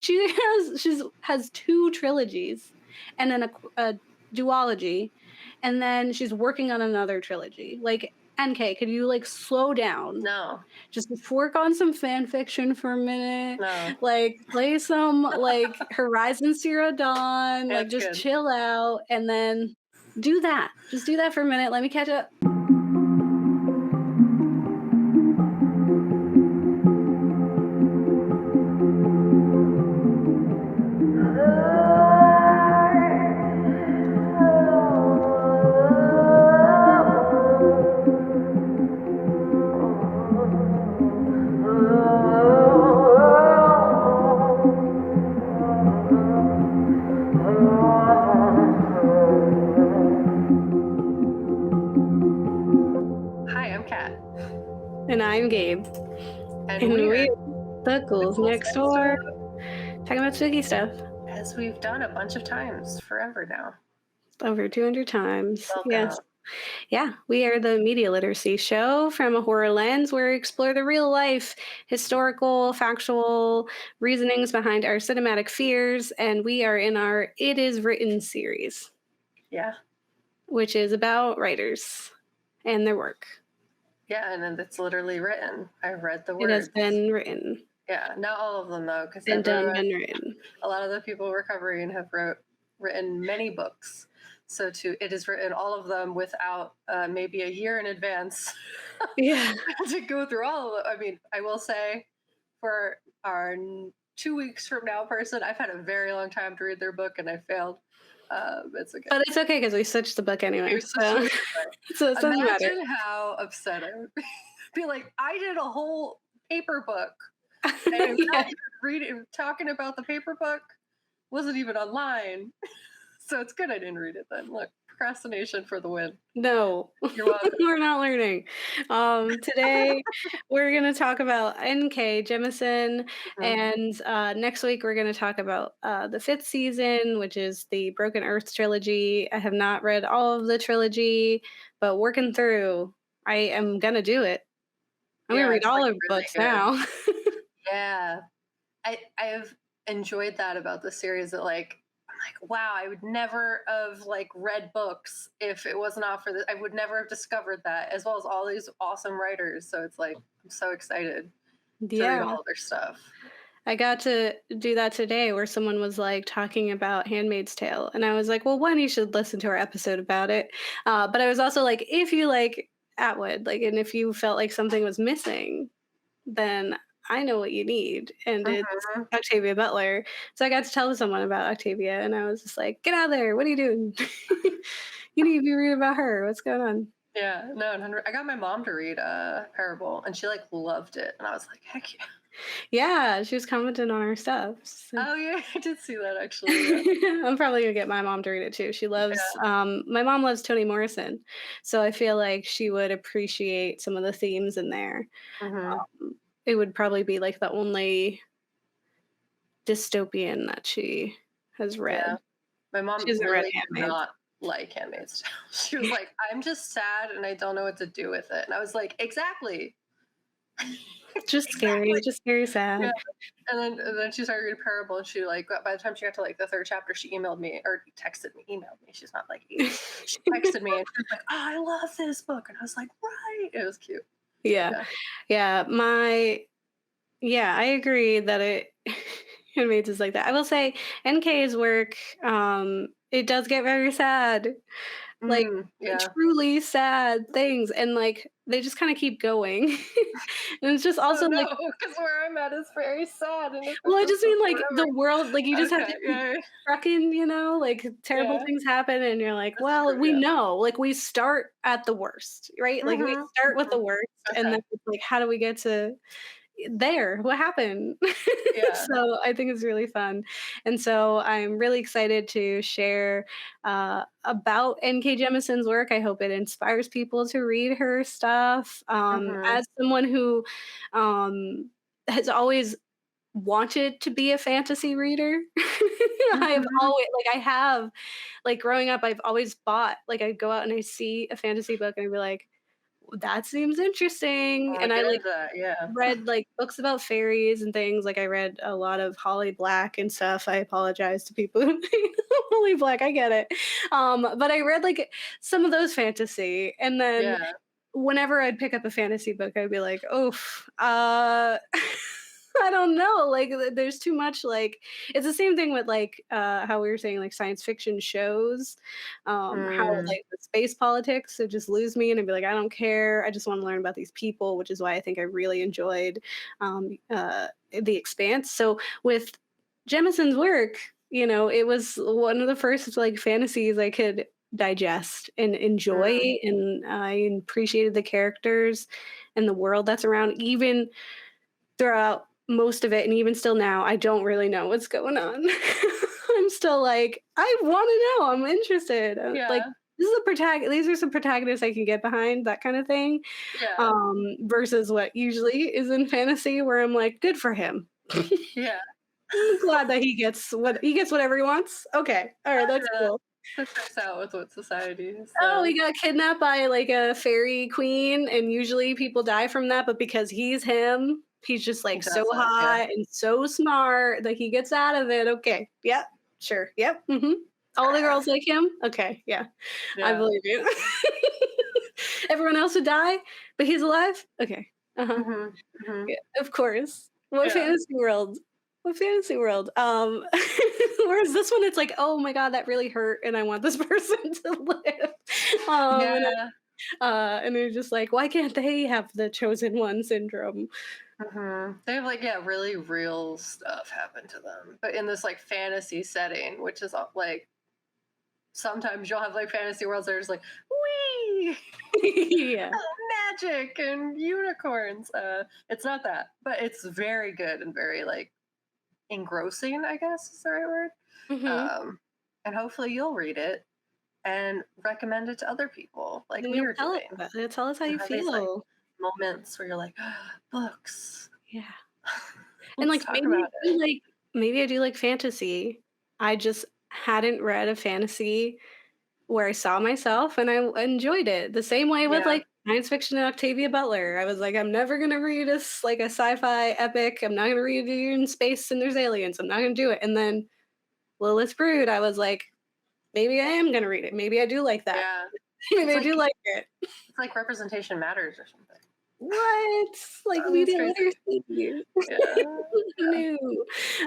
She has two trilogies, and then a duology, and then she's working on another trilogy. Like, NK, could you like slow down? No, Just work on some fan fiction for a minute. no, Like, play some like Horizon Zero Dawn. yeah, Like, it's just good. chill out, and then do that. Just do that for a minute. Let me catch up. Hi, I'm Kat, And I'm Gabe. and And we are we the the ghouls Ghouls next next door. door, Talking about spooky stuff. as we've done a bunch of times forever now. Over 200 times. Yes. Welcome. Yeah, we are the media literacy show from a horror lens where we explore the real life, historical, factual reasonings behind our cinematic fears. And we are in our It Is Written series, Yeah, which is about writers and their work. yeah, and then it's literally written. I read the It has words. been written, Yeah, not all of them though, because been done, everyone, been written. a lot of the people we're covering have written many books. So it is written all of them without maybe a year in advance Yeah. to go through all of them. I mean, I will say for our 2 weeks from now person, I've had a very long time to read their book and I failed. It's okay. But it's okay because we switched the book anyway. It was So, such so it doesn't matter. Imagine how upset I would be like, I did a whole paper book and I'm not Yeah. even reading, talking about the paper book, wasn't even online. So it's good I didn't read it then. Look, procrastination for the win. No, You're welcome. we're not learning. Today, we're going to talk about Nk Jemisin, Mhm. and next week we're going to talk about the fifth season, which is the Broken Earth trilogy. I have not read all of the trilogy, but working through, I am going to do it. I'm going to Yeah, read it's like all of the really books good. now. Yeah. I've enjoyed that about the series that like I'm like, wow, I would never have like read books if it was not for this. I would never have discovered that, as well as all these awesome writers. So it's like I'm so excited to read Yeah. all of their stuff. I got to do that today where someone was like talking about Handmaid's Tale. And I was like, well, one, you should listen to our episode about it. But I was also like, if you like Atwood, like, and if you felt like something was missing, then I know what you need. And it's Mhm. Octavia Butler. So I got to tell someone about Octavia. And I was just like, get out of there. What are you doing? You need to be reading about her. What's going on? Yeah, no, 100. I got my mom to read Parable, and she like loved it, and I was like, heck yeah. Yeah, she was commenting on our stuff. So. Oh yeah, I did see that actually. Yeah, I'm probably gonna get my mom to read it too. She loves yeah. my mom loves Toni Morrison. So I feel like she would appreciate some of the themes in there. Hmm. It would probably be like the only dystopian that she has Yeah. read. My She mom hasn't read really did Handmaid's. not like Handmaid's Tale. She was like, "I'm just sad and I don't know what to do with it." And I was like, "Exactly, exactly." Just scary Yeah. sad. And then she started reading Parable, and she like by the time she got to like the third chapter, she emailed me or texted me. Emailed me. She's not like you. She texted me and she was like, "Oh, I love this book," and I was like, "Right." It was cute. Yeah. Yeah. Yeah. I agree that it Handmaid's is like that. I will say NK's work, it does get very sad. Like, Yeah. truly sad things, and, like, they just kinda keep going. And it's just Oh also, no, like because where I'm at is very sad, and if well, it's I just just mean, like, the forever. world like, you just have Okay. to keep Yeah. trucking, like, terrible Yeah. things happen, and you're like, That's "Well, true. we Yeah. know." Like, we start at the worst, right? Like, we Mhm. start with the Mhm. worst, and then Okay. it's like, how do we get to there? What happened? Yeah. So I think it's really fun. And so I'm really excited to share about N.K. Jemisin's work. I hope it inspires people to read her stuff. Mhm. As someone who has always wanted to be a fantasy reader, Mhm. I have, like growing up, I've always bought, like I'd go out and I see a fantasy book and I'd be like, that seems interesting. Oh, And I get like into that. Yeah. read like books about fairies and things. Like I read a lot of Holly Black and stuff. I apologize to people who hate Holly Black. I get it. But I read like some of those fantasy, and then Yeah. whenever I'd pick up a fantasy book, I'd be like, "Oof, I don't know. Like, there's too much. Like, it's the same thing with like how we were saying, like science fiction shows. How Mm, like the space politics would just lose me, and I'd be like, I don't care. I just want to learn about these people, which is why I think I really enjoyed the Expanse. So with Jemison's work, it was one of the first like fantasies I could digest and enjoy, mm. and I appreciated the characters and the world that's around, even throughout most of it, and even still now, I don't really know what's going on. I'm still like, I want to know. I'm interested. Like, Yeah. this is a these are some protagonists I can get behind, that kind of thing. Yeah. Versus what usually is in fantasy, where I'm like, good for him. Yeah. I'm glad that he gets whatever he wants. Okay, all right, that's Yeah. cool. That checks out with what society Oh, says. he got kidnapped by like a fairy queen, and usually people die from that, but because he's him, he's just He like so doesn't. Yeah. hot and so smart that he gets out of it. Okay. Yep. Sure. Yep. All the girls like him. Okay. Yeah. I Yeah. believe you. Everyone else would die, but he's alive. Okay. Uh huh. Mhm. Mhm. Yeah, of course. What Yeah. fantasy world? What fantasy world? Whereas this one, it's like, oh my god, that really hurt, and I want this person to live. And Yeah. they're just like, why can't they have the chosen one syndrome? They have like, yeah, really real stuff happen to them, but in this like fantasy setting, which is like sometimes you'll have like fantasy worlds that are just like, wee, Yeah, magic and unicorns. It's not that, but it's very good and very like engrossing, I guess is the right word. hmm Um, and hopefully you'll read it and recommend it to other people, like and we you'll are tell us doing. about it. Tell us how You you have these like feel. moments where you're like, books. Yeah, and Let's like talk about it. maybe I do like fantasy. I just hadn't read a fantasy where I saw myself and I enjoyed it. The same way with Yeah. like science fiction and Octavia Butler. I was like, I'm never gonna read like a sci-fi epic. I'm not gonna read it in space and there's aliens. I'm not gonna do it. And then Lilith Brood, I was like, maybe I am gonna read it. Maybe I do like that. Yeah. Maybe It's I do like like it. it's like representation matters or something. What? Like I mean, it's media crazy. literacy. Yeah. Who knew? Who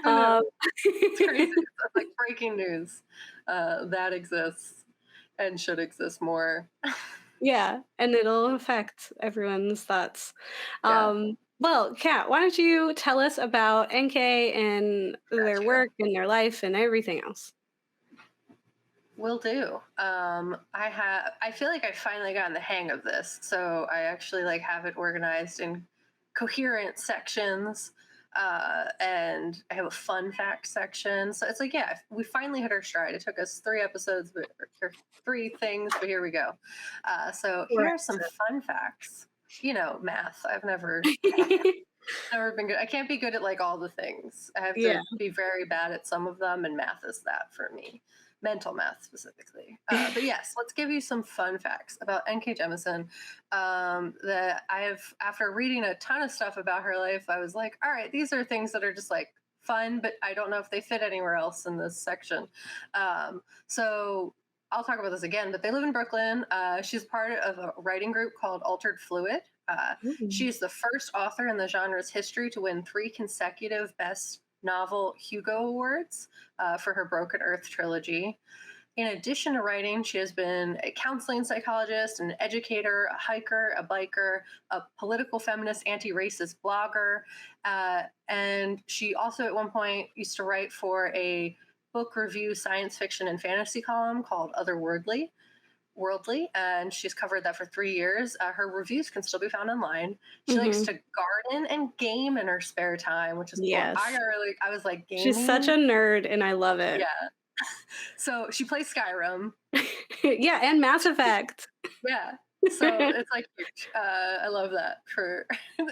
knew? Um, It's crazy. It's like breaking news that exists and should exist more. yeah, and it'll affect everyone's thoughts. Yeah. Well, Kat, why don't you tell us about NK and their Gotcha. work and their life and everything else? Will do. I feel like I've finally gotten the hang of this. So I actually like have it organized in coherent sections. And I have a fun fact section. So it's like, yeah, we finally hit our stride. It took us 3 episodes, or 3 things, but here we go. So here Right. are some fun facts. Math. I've never been good. I can't be good at like all the things. I have Yeah. to be very bad at some of them, and math is that for me. Mental math specifically. But yes, let's give you some fun facts about Nk Jemisin. That I have, after reading a ton of stuff about her life, I was like, all right, these are things that are just like fun, but I don't know if they fit anywhere else in this section. So I'll talk about this again, but they live in Brooklyn. She's part of a writing group called Altered Fluid. Ooh. She's the first author in the genre's history to win 3 consecutive Best Novel Hugo Awards for her Broken Earth trilogy. In addition to writing, she has been a counseling psychologist, an educator, a hiker, a biker, a political feminist, anti racist blogger. And she also, at one point, used to write for a book review science fiction and fantasy column called Worldly, and she's covered that for 3 years. Her reviews can still be found online. She likes Mhm. to garden and game in her spare time, which is cool. Yes. I was like, She's such a gaming? nerd, and I love it. Yeah. So she plays Skyrim. Yeah, and Mass Effect. Yeah. So it's like huge. I love that for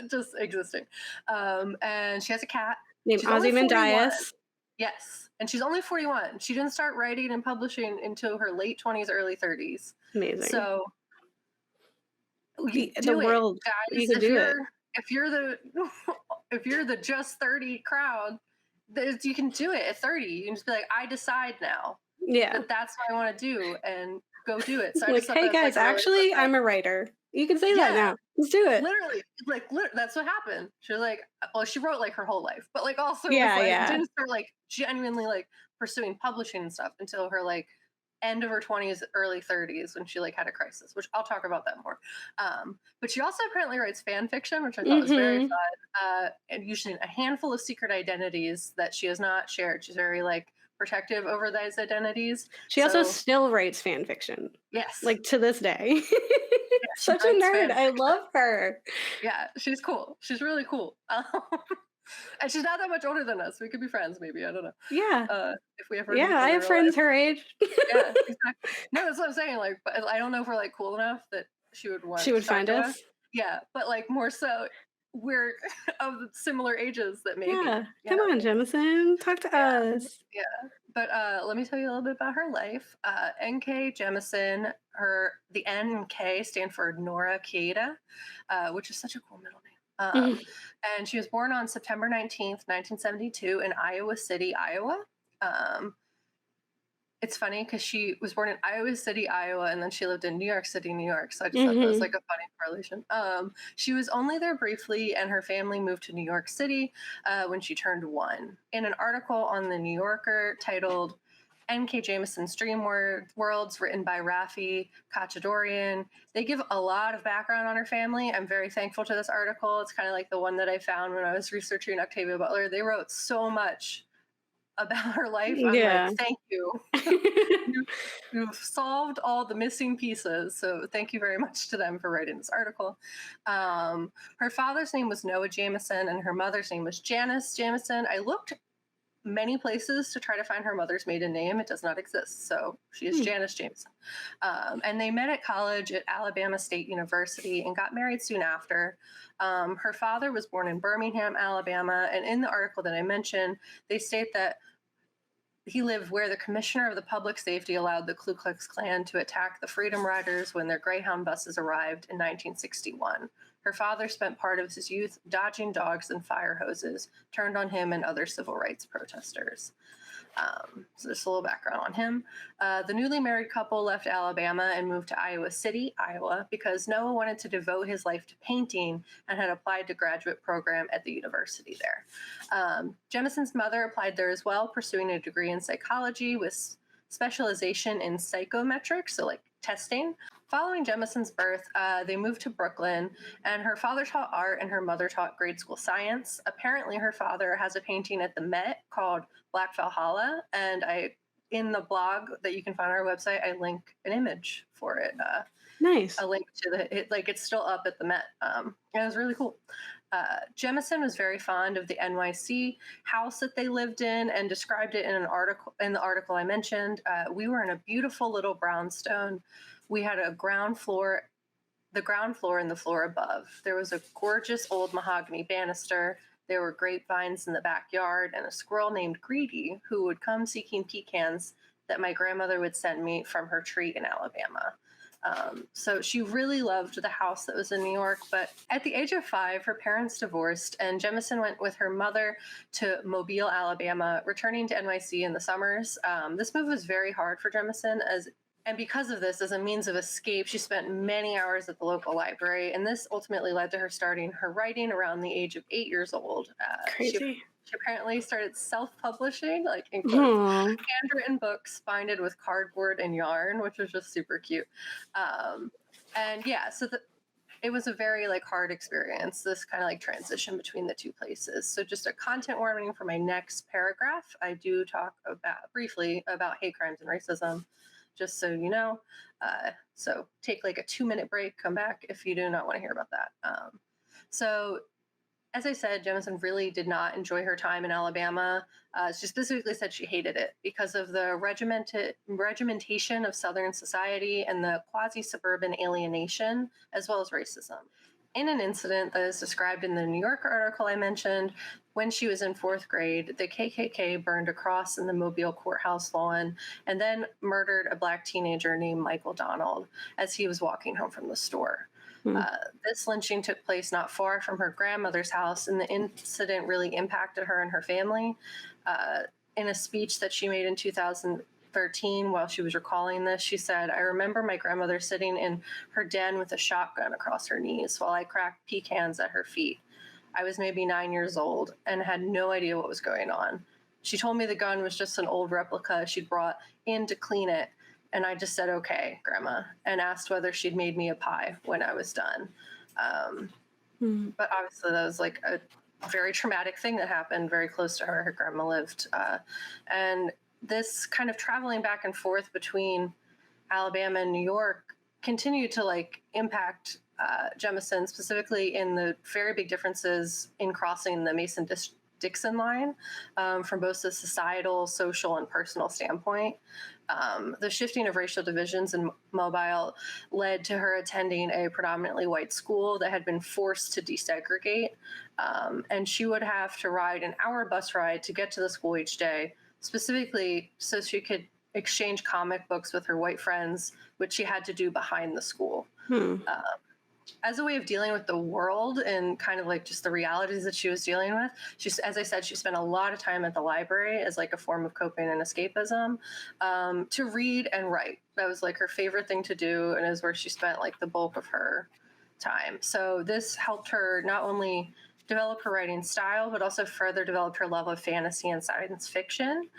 just existing. And she has a cat. Named She's only 41. Ozymandias. Yes. And she's only 41. She didn't start writing and publishing until her late 20s, early 30s. Amazing. So You the do it, world. You guys. can do it. If you're the if you're the just 30 crowd, you can do it at 30. You can just be like, I decide now Yeah. that that's what I want to do, and go do it. So I Like, just thought hey that's like guys, a really fun actually, fact. I'm a writer. You can say that Yeah, now. Let's do it. literally, that's what happened. She was like, well, she wrote like her whole life, but like also was Yeah, like yeah. didn't start like genuinely like pursuing publishing and stuff until her like end of her 20s, early 30s, when she like had a crisis, which I'll talk about that more. But she also apparently writes fan fiction, which I thought was very Hmm. fun, and using a handful of secret identities that she has not shared. She's very like protective over those identities. She also So still writes fan fiction, yes, like to this day. yeah, she Such a writes nerd. fan I fiction. love her. Yeah, she's cool. She's really cool. And she's not that much older than us. We could be friends, maybe. I don't know. Yeah. If we ever Yeah, meet I them in have real friends life. her age. Yeah, exactly. No, that's what I'm saying. Like, but I don't know if we're like cool enough that she would She want would to talk find to us. us. Yeah, but like more so, we're of similar ages that maybe, Yeah. Come on, Jemison. Talk to yeah, us. yeah. But let me tell you a little bit about her life. Nk Jemisin, the N and K stand for Nora Keita, which is such a cool middle name. And she was born on September 19th, 1972, in Iowa City, Iowa. Um, it's funny because she was born in Iowa City, Iowa, and then she lived in New York City, New York. So I just thought that was Hmm. like a funny correlation. She was only there briefly, and her family moved to New York City when she turned 1. In an article on the New Yorker titled Nk Jemisin's Dream Worlds, written by Rafi Kachadorian, they give a lot of background on her family. I'm very thankful to this article. It's kind of like the one that I found when I was researching Octavia Butler. They wrote so much about her life. I'm like, Yeah. thank you. you. You've solved all the missing pieces. So thank you very much to them for writing this article. Her father's name was Noah Jemisin, and her mother's name was Janice Jemisin. I looked many places to try to find her mother's maiden name. It does not exist. So she is Hmm. Janice Jemisin. And they met at college at Alabama State University and got married soon after. Her father was born in Birmingham, Alabama. And in the article that I mentioned, they state that he lived where the commissioner of the public safety allowed the Ku Klux Klan to attack the Freedom Riders when their Greyhound buses arrived in 1961. Her father spent part of his youth dodging dogs and fire hoses turned on him and other civil rights protesters. So just a little background on him. The newly married couple left Alabama and moved to Iowa City, Iowa, because Noah wanted to devote his life to painting and had applied to graduate program at the university there. Jemison's mother applied there as well, pursuing a degree in psychology with specialization in psychometrics, so like testing. Following Jemison's birth, they moved to Brooklyn, and her father taught art and her mother taught grade school science. Apparently, her father has a painting at the Met called Black Valhalla, and in the blog that you can find on our website, I link an image for it. Nice. A link to it's still up at the Met. And it was really cool. Jemison was very fond of the NYC house that they lived in and described it in the article I mentioned. We were in a beautiful little brownstone. We had the ground floor and the floor above. There was a gorgeous old mahogany banister. There were grapevines in the backyard and a squirrel named Greedy who would come seeking pecans that my grandmother would send me from her tree in Alabama. So she really loved the house that was in New York. But at the age of 5, her parents divorced, and Jemison went with her mother to Mobile, Alabama, returning to NYC in the summers. This move was very hard for Jemison, and because of this, as a means of escape, she spent many hours at the local library, and this ultimately led to her starting her writing around the age of 8 years old. Crazy. She apparently started self-publishing, like in quotes, Aw. handwritten books binded with cardboard and yarn, which was just super cute. And yeah, it was a very like hard experience, this kind of like transition between the two places. So just a content warning for my next paragraph. I do talk briefly about hate crimes and racism, just so you know. So take like a 2-minute break, come back if you do not want to hear about that. So as I said, Jemison really did not enjoy her time in Alabama. She specifically said she hated it because of the regimentation of Southern society and the quasi-suburban alienation, as well as racism. In an incident that is described in the New Yorker article I mentioned, when she was in 4th grade, the KKK burned a cross in the Mobile courthouse lawn and then murdered a Black teenager named Michael Donald as he was walking home from the store. Hmm. This lynching took place not far from her grandmother's house, and the incident really impacted her and her family. Uh, in a speech that she made in 2013 while she was recalling this, she said, "I remember my grandmother sitting in her den with a shotgun across her knees while I cracked pecans at her feet. I was maybe 9 years old and had no idea what was going on. She told me the gun was just an old replica she'd brought in to clean it. And I just said, okay, Grandma, and asked whether she'd made me a pie when I was done." Um, Hmm. but obviously, that was like a very traumatic thing that happened very close to her. Her grandma lived. And this kind of traveling back and forth between Alabama and New York continued to like impact Jemisin, specifically in the very big differences in crossing the Mason Dixon line from both the societal, social, and personal standpoint. The shifting of racial divisions in Mobile led to her attending a predominantly white school that had been forced to desegregate. And she would have to ride an hour bus ride to get to the school each day, specifically so she could exchange comic books with her white friends, which she had to do behind the school. Hmm. Uh, as a way of dealing with the world and kind of like just the realities that she was dealing with, she's, as I said, she spent a lot of time at the library as like a form of coping and escapism, to read and write. That was like her favorite thing to do, and is where she spent like the bulk of her time. So this helped her not only develop her writing style, but also further develop her love of fantasy and science fiction.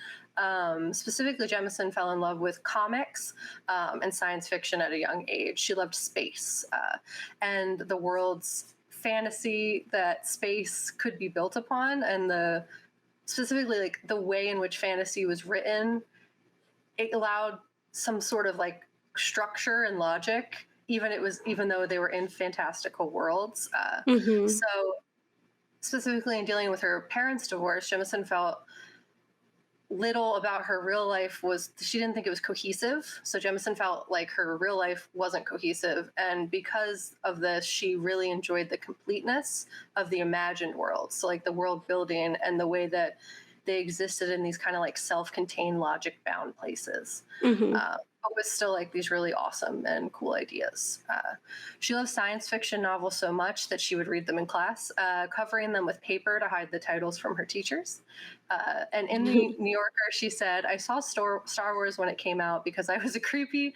Specifically, Jemisin fell in love with comics and science fiction at a young age. She loved space and the world's fantasy that space could be built upon, and the specifically like the way in which fantasy was written. It allowed some sort of like structure and logic, even though they were in fantastical worlds. Hmm. So specifically in dealing with her parents' divorce, Jemisin felt little about her real life was she didn't think it was cohesive. So Jemisin felt like her real life wasn't cohesive, and because of this, she really enjoyed the completeness of the imagined world. So like the world building and the way that they existed in these kind of like self-contained, logic-bound places. Hmm. But with still like these really awesome and cool ideas. She loved science fiction novels so much that she would read them in class, covering them with paper to hide the titles from her teachers. And in the New Yorker, she said, "I saw Star Wars when it came out because I was a creepy,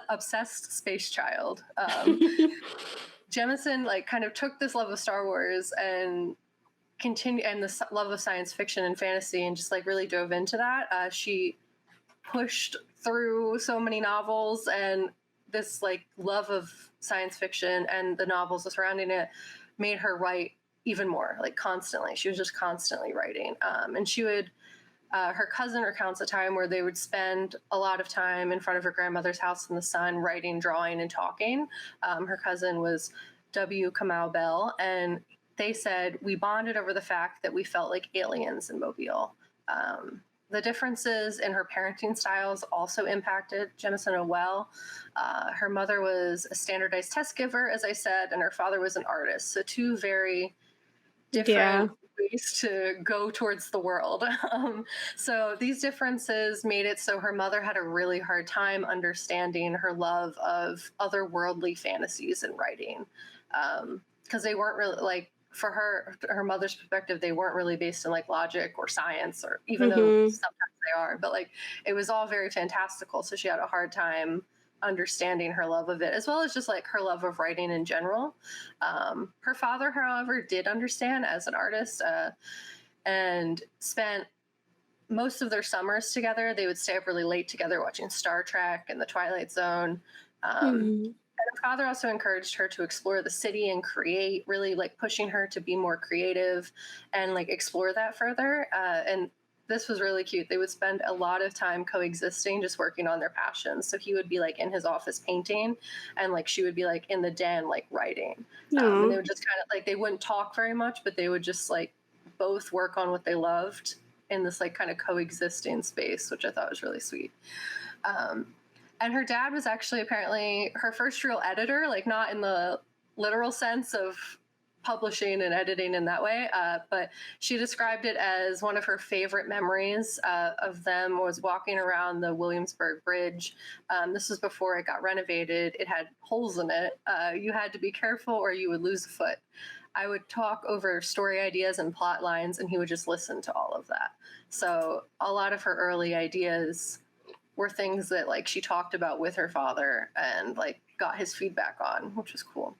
obsessed space child." Jemisin like kind of took this love of Star Wars and continue and the love of science fiction and fantasy and just like really dove into that. She pushed through so many novels, and this like love of science fiction and the novels surrounding it made her write even more, like constantly. She was just constantly writing. And she would her cousin recounts a time where they would spend a lot of time in front of her grandmother's house in the sun, writing, drawing, and talking. Her cousin was W. Kamau Bell, and they said, "We bonded over the fact that we felt like aliens in Mobile." The differences in her parenting styles also impacted Jemisin well. Her mother was a standardized test giver, as I said, and her father was an artist. So, two very Yeah. different ways to go towards the world. So these differences made it so her mother had a really hard time understanding her love of otherworldly fantasies and writing, because they weren't really like for her mother's perspective, they weren't really based in like logic or science, or even though Hmm. sometimes they are, but like it was all very fantastical. So she had a hard time understanding her love of it, as well as just like her love of writing in general. Her father, however, did understand as an artist, and spent most of their summers together. They would stay up really late together watching Star Trek and The Twilight Zone. Hmm. And her father also encouraged her to explore the city and create, really like pushing her to be more creative and like explore that further. And this was really cute. They would spend a lot of time coexisting, just working on their passions. So he would be like in his office painting, and like she would be like in the den, like writing. And they No. would just kind of like, they wouldn't talk very much, but they would just like both work on what they loved in this like kind of coexisting space, which I thought was really sweet. Um, and her dad was actually apparently her first real editor, like not in the literal sense of publishing and editing in that way. But she described it as one of her favorite memories of them was walking around the Williamsburg Bridge. This was before it got renovated. It had holes in it. You had to be careful or you would lose a foot. I would talk over story ideas and plot lines, and he would just listen to all of that. So a lot of her early ideas were things that like she talked about with her father and like got his feedback on, which was cool.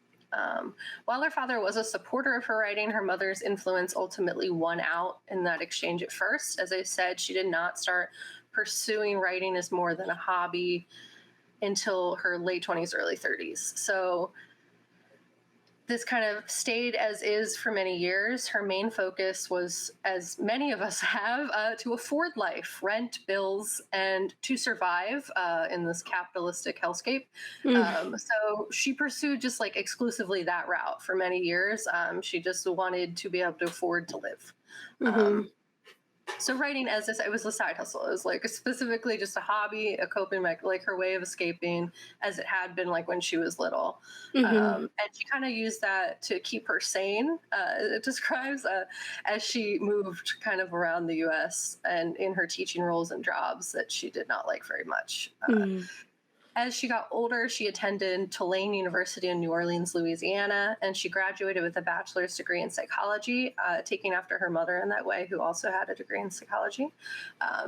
While her father was a supporter of her writing, her mother's influence ultimately won out in that exchange at first. As I said, she did not start pursuing writing as more than a hobby until her late 20s, early 30s. So this kind of stayed as is for many years. Her main focus was, as many of us have, to afford life, rent, bills, and to survive in this capitalistic hellscape. So she pursued just like exclusively that route for many years. She just wanted to be able to afford to live. So writing, as this, it was a side hustle. It was like specifically just a hobby, a coping like her way of escaping, as it had been like when she was little. And she kind of used that to keep her sane. It describes as she moved kind of around the U.S. and in her teaching roles and jobs that she did not like very much. As she got older, she attended Tulane University in New Orleans, Louisiana, and she graduated with a bachelor's degree in psychology, taking after her mother in that way, who also had a degree in psychology.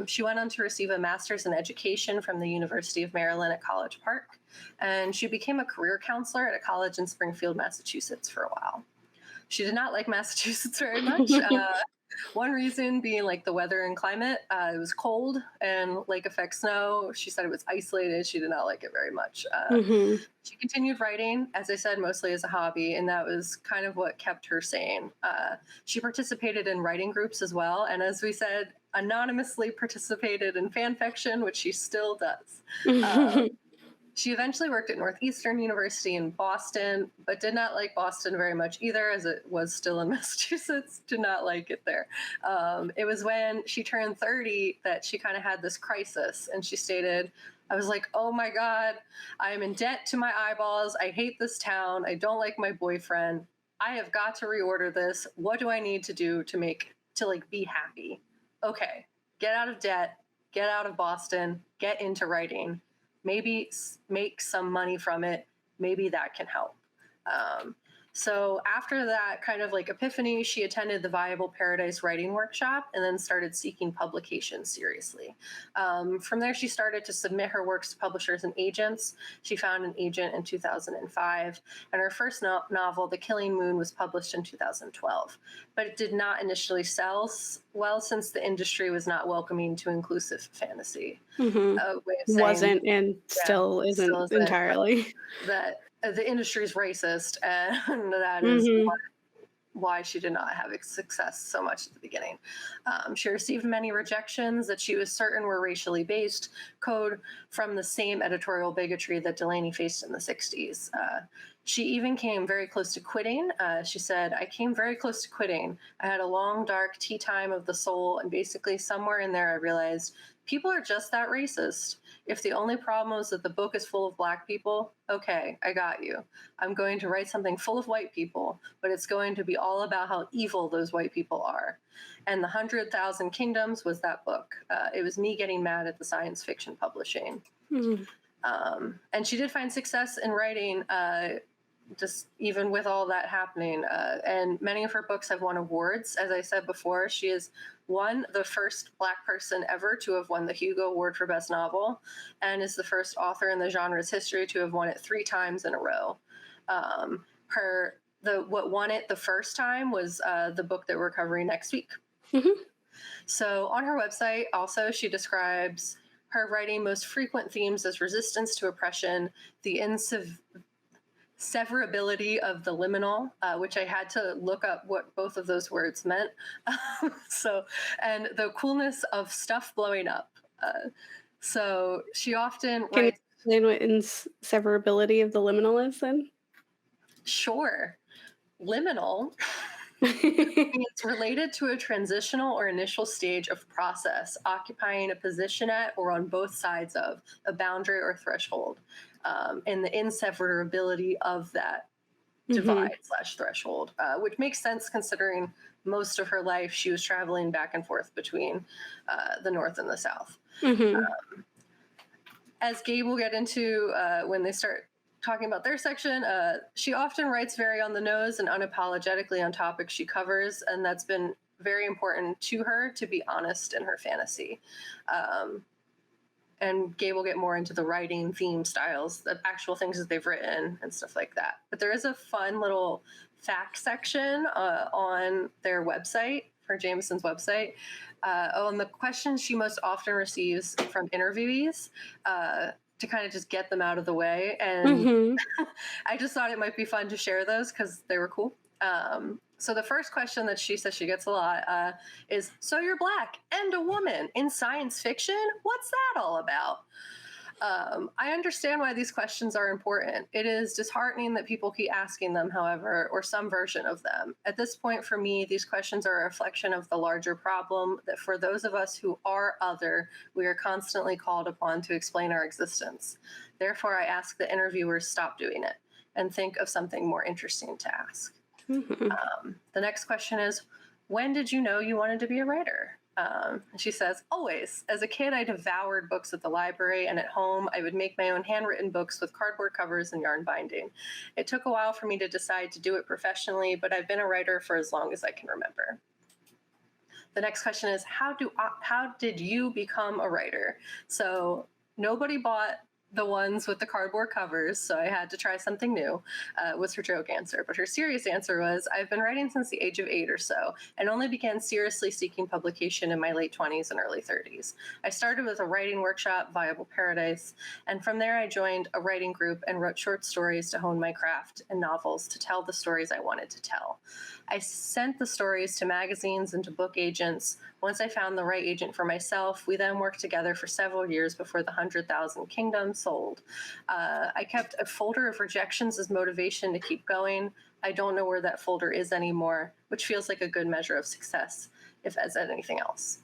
She went on to receive a master's in education from the University of Maryland at College Park, and she became a career counselor at a college in Springfield, Massachusetts for a while. She did not like Massachusetts very much. One reason being like the weather and climate. It was cold and lake effect snow. She said it was isolated. She did not like it very much. She continued writing, as I said, mostly as a hobby, and that was kind of what kept her sane. She participated in writing groups as well, and as we said, anonymously participated in fan fiction, which she still does. She eventually worked at Northeastern University in Boston, but did not like Boston very much either, as it was still in Massachusetts. Did not like it there. It was when she turned 30 that she kind of had this crisis, and she stated, I was like, oh my God, I am in debt to my eyeballs. I hate this town. I don't like my boyfriend. I have got to reorder this. What do I need to do to be happy? Okay, get out of debt, get out of Boston, get into writing. Maybe make some money from it. Maybe that can help. So after that kind of like epiphany, she attended the Viable Paradise Writing Workshop and then started seeking publication seriously. From there, she started to submit her works to publishers and agents. She found an agent in 2005, and her first novel, The Killing Moon, was published in 2012. But it did not initially sell well since the industry was not welcoming to inclusive fantasy. Way of saying, wasn't and still isn't entirely. That the industry is racist, and that is why she did not have success so much at the beginning. She received many rejections that she was certain were racially based, code from the same editorial bigotry that Delaney faced in the 60s. She even came very close to quitting. She said, I came very close to quitting. I had a long, dark tea time of the soul, and basically somewhere in there I realized people are just that racist. If the only problem is that the book is full of Black people, okay, I got you. I'm going to write something full of white people, but it's going to be all about how evil those white people are. And The 100,000 Kingdoms was that book. It was me getting mad at the science fiction publishing. And she did find success in writing, just even with all that happening. And many of her books have won awards. As I said before, she is the first Black person ever to have won the Hugo Award for Best Novel, and is the first author in the genre's history to have won it 3 times in a row. What won it the first time was the book that we're covering next week. So on her website, also, she describes her writing most frequent themes as resistance to oppression, the severability of the liminal, which I had to look up what both of those words meant. And the coolness of stuff blowing up. So she often Can writes. you explain what inseverability of the liminal is then? Sure. Liminal it's related to a transitional or initial stage of process, occupying a position at or on both sides of a boundary or threshold, and the inseverability of that Mhm. divide/threshold, which makes sense considering most of her life she was traveling back and forth between the North and the South. Mhm. As Gabe will get into when they start talking about their section, she often writes very on the nose and unapologetically on topics she covers, and that's been very important to her to be honest in her fantasy. Um, and Gabe will get more into the writing theme styles, the actual things that they've written and stuff like that. But there is a fun little fact section on their website, for Jemisin's website, on the questions she most often receives from interviewees, to kind of just get them out of the way. And Mhm. I just thought it might be fun to share those because they were cool. So the first question that she says she gets a lot is, "So you're black and a woman in science fiction? What's that all about?" I understand why these questions are important. It is disheartening that people keep asking them, however, or some version of them. At this point, for me, these questions are a reflection of the larger problem that for those of us who are other, we are constantly called upon to explain our existence. Therefore, I ask the interviewers stop doing it and think of something more interesting to ask. Mhm. The next question is, when did you know you wanted to be a writer? She says, always. As a kid, I devoured books at the library, and at home, I would make my own handwritten books with cardboard covers and yarn binding. It took a while for me to decide to do it professionally, but I've been a writer for as long as I can remember. The next question is, how did you become a writer? So nobody bought the ones with the cardboard covers, so I had to try something new, was her joke answer. But her serious answer was, I've been writing since the age of 8 or so, and only began seriously seeking publication in my late 20s and early 30s. I started with a writing workshop, Viable Paradise, and from there I joined a writing group and wrote short stories to hone my craft and novels to tell the stories I wanted to tell. I sent the stories to magazines and to book agents. Once I found the right agent for myself, we then worked together for several years before the 100,000 Kingdom sold. I kept a folder of rejections as motivation to keep going. I don't know where that folder is anymore, which feels like a good measure of success, if as anything else.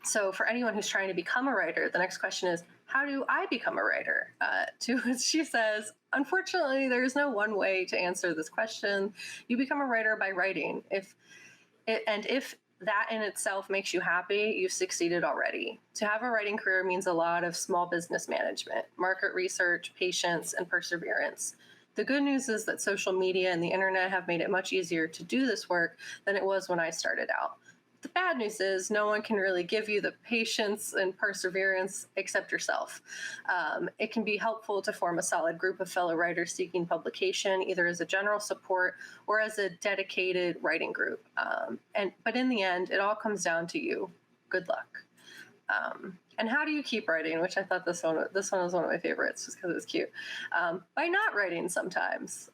So for anyone who's trying to become a writer, the next question is, how do I become a writer? To which she says, unfortunately, there is no one way to answer this question. You become a writer by writing. If that in itself makes you happy, you've succeeded already. To have a writing career means a lot of small business management, market research, patience, and perseverance. The good news is that social media and the internet have made it much easier to do this work than it was when I started out. The bad news is no one can really give you the patience and perseverance except yourself. It can be helpful to form a solid group of fellow writers seeking publication, either as a general support or as a dedicated writing group. But in the end, it all comes down to you. Good luck. And how do you keep writing? Which I thought this one was one of my favorites, just because it was cute. By not writing sometimes.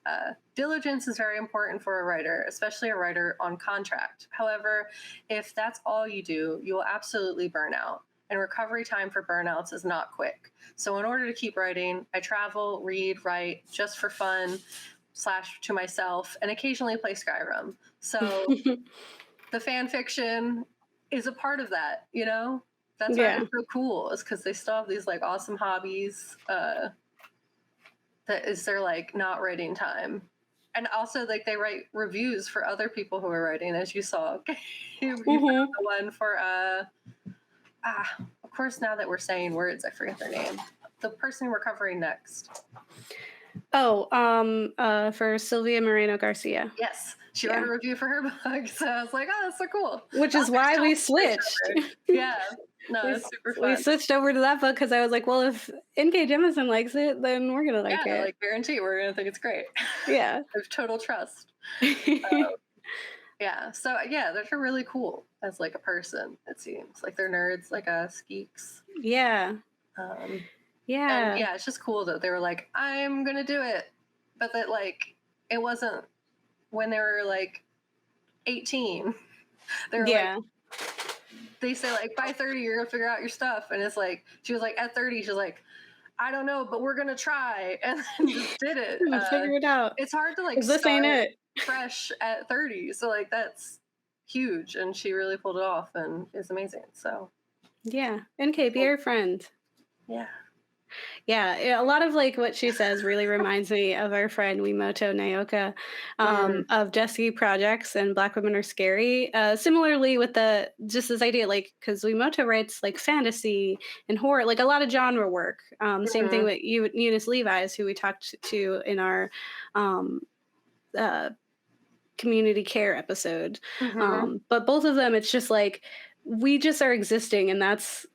Diligence is very important for a writer, especially a writer on contract. However, if that's all you do, you will absolutely burn out. And recovery time for burnouts is not quick. So in order to keep writing, I travel, read, write just for fun / to myself, and occasionally play Skyrim. So the fan fiction is a part of that, you know? That's why Yeah. it's so cool, is because they still have these like awesome hobbies that is their like not writing time. And also like they write reviews for other people who are writing, as you saw. You found Mhm. the one for of course now that we're saying words, I forget their name. The person we're covering next. Oh, for Sylvia Moreno Garcia. Yes. She wrote Yeah. a review for her book. So I was like, oh, that's so cool. Which Oh, is they're why still we for each switched. other. Yeah. No, We it's super we fun. switched over to that book because I was like, well, if Nk Jemisin likes it, then we're gonna like Yeah, it. like guarantee we're gonna think it's great. Yeah. There's total trust. Yeah. So yeah, they're really cool as like a person, it seems. Like they're nerds like us, geeks. Yeah. Um and Yeah. yeah, it's just cool that they were like, I'm gonna do it. But that like it wasn't when they were like 18. They were like Yeah. they say like by 30 you're gonna figure out your stuff. And it's like she was like at 30, she's like, I don't know, but we're gonna try, and then just did it. We'll figure it out. It's hard to like 'Cause this ain't start it. fresh at 30, so like that's huge, and she really pulled it off and is amazing. So Yeah. NK, be our friend. yeah, Yeah, a lot of like what she says really reminds me of our friend Wimoto Naoka, Mm, of Destiny Projects and Black Women Are Scary. Similarly, with the just this idea, like because Wimoto writes like fantasy and horror, like a lot of genre work. Same thing mhm, with Eunice Levi's, who we talked to in our um, uh, community care episode. mhm. But both of them, it's just like we just are existing, and that's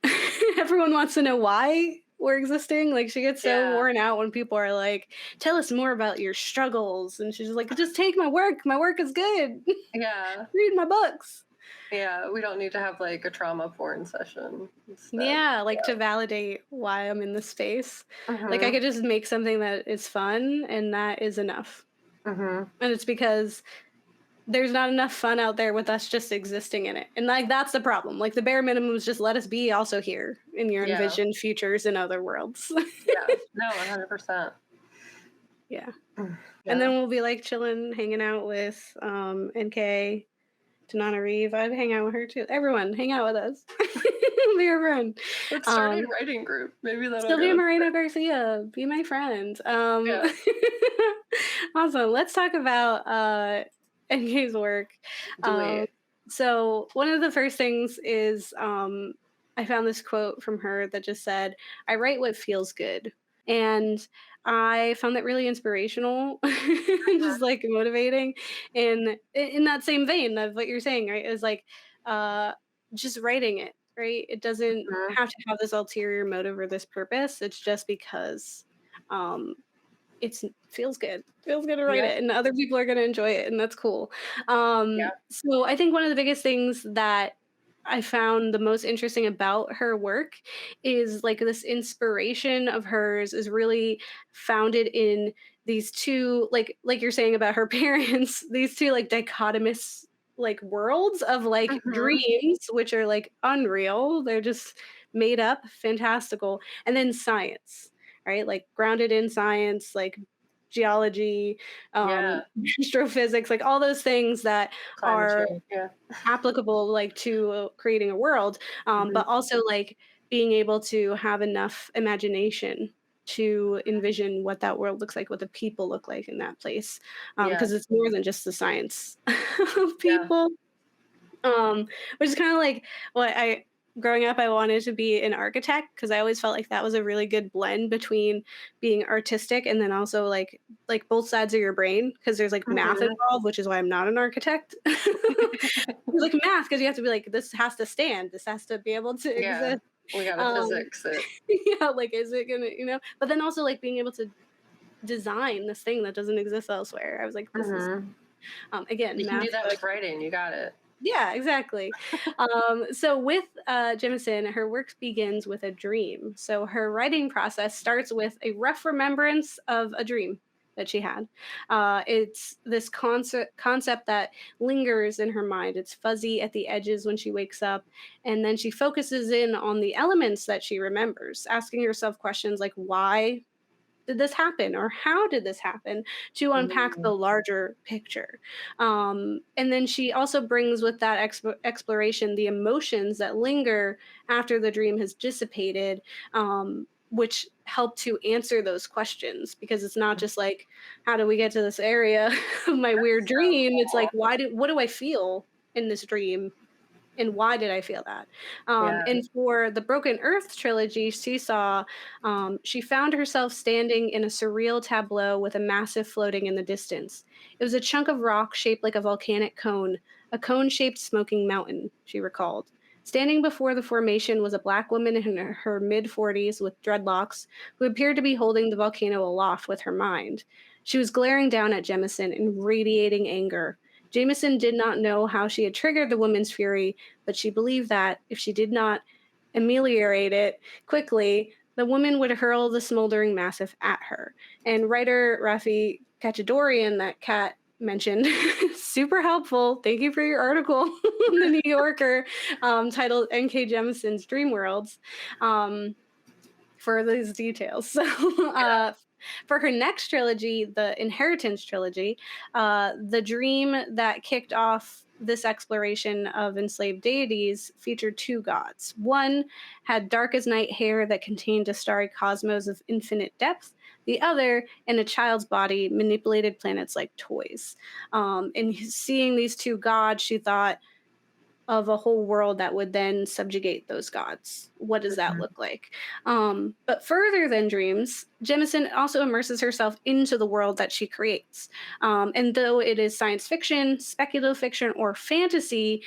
everyone wants to know why we're existing. Like she gets so Yeah, worn out when people are like, "Tell us more about your struggles," and she's just like, "Just take my work. My work is good. yeah, Read my books." yeah. We don't need to have like a trauma porn session instead. Yeah, like to validate why I'm in this space. Like I Mhm, could just make something that is fun, and that is enough. mhm. And it's because there's not enough fun out there with us just existing in it. And like that's the problem. Like the bare minimum is just let us be also here in your Yeah, envisioned futures in other worlds. yeah. No, 100%. Yeah. And then Yeah. we'll be like chilling, hanging out with NK, Tanana Reeve. I'd hang out with her too. Everyone, hang out with us. Be your friend. Let's start a Um writing group. Maybe that'll Sylvia go. Moreno Garcia, be my friend. Yeah, Awesome. Let's talk about NK's work. do Um, it. so one of the first things is I found this quote from her that just said, "I write what feels good," and I found that really inspirational, and just like motivating. And in that same vein of what you're saying, right, is like uh, just writing it. Right, it doesn't Mhm. have to have this ulterior motive or this purpose. It's just because um, it's feels good to write Yep. it, and other people are going to enjoy it, and that's cool. Yeah. So I think one of the biggest things that I found the most interesting about her work is like this inspiration of hers is really founded in these two like you're saying about her parents, these two like dichotomous like worlds of like Mhm. dreams which are like unreal, they're just made up, fantastical, and then science, right? Like grounded in science, like geology, Yeah. astrophysics, like all those things that Climate are change. Yeah. applicable like to creating a world, Mhm. but also like being able to have enough imagination to envision what that world looks like, what the people look like in that place, Yeah. because it's more than just the science of Yeah. people. Um, which is kind of like what I growing up I wanted to be an architect because I always felt like that was a really good blend between being artistic and then also like both sides of your brain because there's like math Mhm. involved, which is why I'm not an architect. Like math because you have to be like this has to stand, this has to be able to Yeah. exist. We gotta Um, physics it. yeah, like is it gonna But then also like being able to design this thing that doesn't exist elsewhere. I was like, this is Mhm. again You can math. do that with writing. You got it. Yeah, exactly. So with Jemisin, her work begins with a dream. So her writing process starts with a rough remembrance of a dream that she had. It's this concept that lingers in her mind. It's fuzzy at the edges when she wakes up, and then she focuses in on the elements that she remembers, asking herself questions like why did this happen or how did this happen to unpack the Mm. larger picture. And then she also brings with that exploration the emotions that linger after the dream has dissipated, which help to answer those questions because it's not just like how do we get to this area of my weird That's so dream, it's like cool. what do I feel in this dream and why did I feel that? Yeah. And for the Broken Earth trilogy, she found herself standing in a surreal tableau with a massive floating in the distance. It was a chunk of rock shaped like a volcanic cone, a cone shaped smoking mountain, she recalled. Standing before the formation was a black woman in her mid 40s with dreadlocks who appeared to be holding the volcano aloft with her mind. She was glaring down at Jemison in radiating anger. Jameson did not know how she had triggered the woman's fury, but she believed that if she did not ameliorate it quickly, the woman would hurl the smoldering massive at her. And writer Rafi Kachadorian, that Kat mentioned, super helpful. Thank you for your article in the New Yorker, titled "Nk Jemison's Dream Worlds." Um, for these details. So, for her next trilogy, the Inheritance trilogy, the dream that kicked off this exploration of enslaved deities featured two gods. One had dark as night hair that contained a starry cosmos of infinite depth. The other, in a child's body, manipulated planets like toys. And seeing these two gods, she thought of a whole world that would then subjugate those gods. What does that Mhm. look like? But further than dreams, Jemisin also immerses herself into the world that she creates. And though it is science fiction, speculative fiction, or fantasy,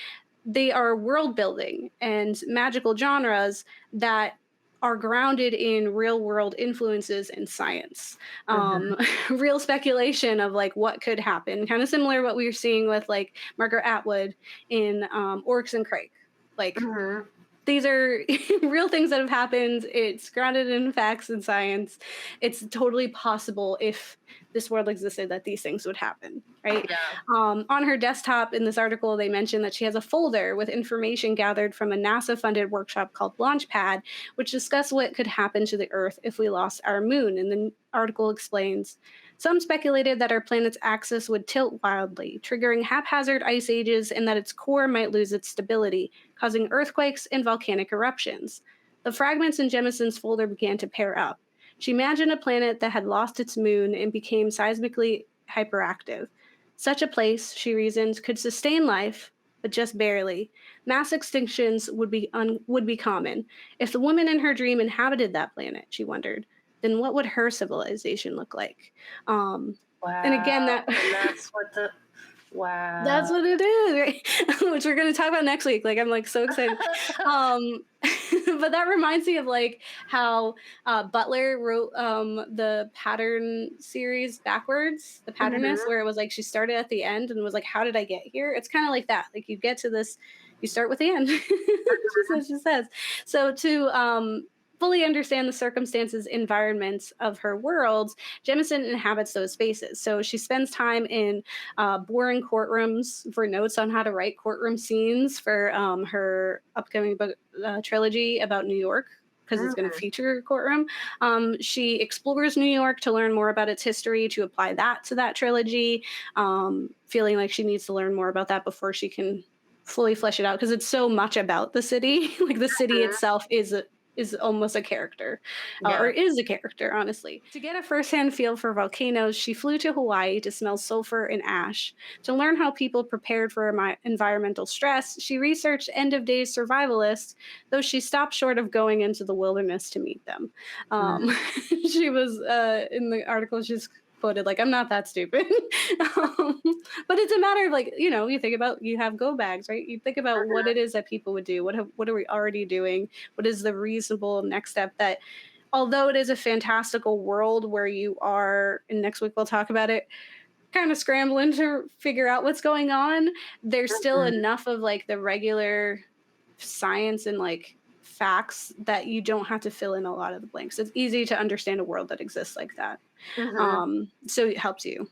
they are world building and magical genres that are grounded in real world influences and science. Mhm. Real speculation of like what could happen, kind of similar to what we were seeing with like Margaret Atwood in Orcs and Crake. Like Mhm. these are real things that have happened. It's grounded in facts and science. It's totally possible if this world existed that these things would happen, right? Yeah. On her desktop in this article, they mentioned that she has a folder with information gathered from a NASA funded workshop called Launchpad, which discuss what could happen to the Earth if we lost our moon. And the article explains some speculated that our planet's axis would tilt wildly, triggering haphazard ice ages, and that its core might lose its stability, causing earthquakes and volcanic eruptions. The fragments in Jemisin's folder began to pair up. She imagined a planet that had lost its moon and became seismically hyperactive. Such a place, she reasoned, could sustain life, but just barely. Mass extinctions would be common. If the woman in her dream inhabited that planet, she wondered, then what would her civilization look like? Um, and Wow. again, that And that's what the wow. that's what it is, right? Which we're gonna talk about next week. Like I'm like so excited. Um but that reminds me of like how Butler wrote the pattern series backwards, the patternist, Mhm. where it was like she started at the end and was like, how did I get here? It's kind of like that. Like you get to this, you start with the end. Just as she says. So to fully understand the circumstances, environments of her worlds, Jemisin inhabits those spaces. So she spends time in boring courtrooms for notes on how to write courtroom scenes for her upcoming book trilogy about New York. Because it's going to Mhm. feature a courtroom. She explores New York to learn more about its history, to apply that to that trilogy, feeling like she needs to learn more about that before she can fully flesh it out because it's so much about the city. Like the city Mhm. itself is almost a character, or Yeah. is a character, honestly. To get a firsthand feel for volcanoes, she flew to Hawaii to smell sulfur and ash. To learn how people prepared for environmental stress, she researched end of days survivalists, though she stopped short of going into the wilderness to meet them. Mm. She was, in the article, she's quoted like, I'm not that stupid. um, but it's a matter of like, you think about, you have go bags, right? You think about what it Mhm. is that people would do. What are we already doing? What is the reasonable next step that, although it is a fantastical world where you are, and next week we'll talk about it, kind of scrambling to figure out what's going on, there's still Mhm. enough of like the regular science and like facts that you don't have to fill in a lot of the blanks. It's easy to understand a world that exists like that. Mhm. So it helps you.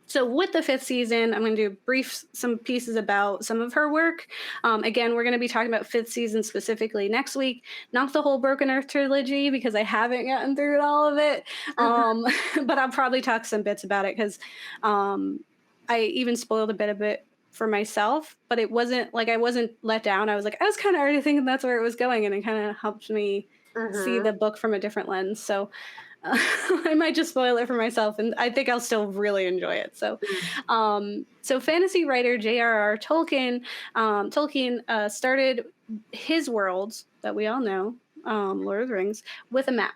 So with the fifth season, I'm going to do some pieces about some of her work. Again, we're going to be talking about fifth season specifically next week, not the whole Broken Earth trilogy because I haven't gotten through all of it. Mhm. But I'll probably talk some bits about it because I even spoiled a bit of it for myself. But it wasn't like I wasn't let down. I was like I was kind of already thinking that's where it was going, and it kind of helped me see Mhm. the book from a different lens. So I might just spoil it for myself, and I think I'll still really enjoy it. Mm. So fantasy writer J.R.R. Tolkien started his worlds that we all know, Lord of the Rings, with a map.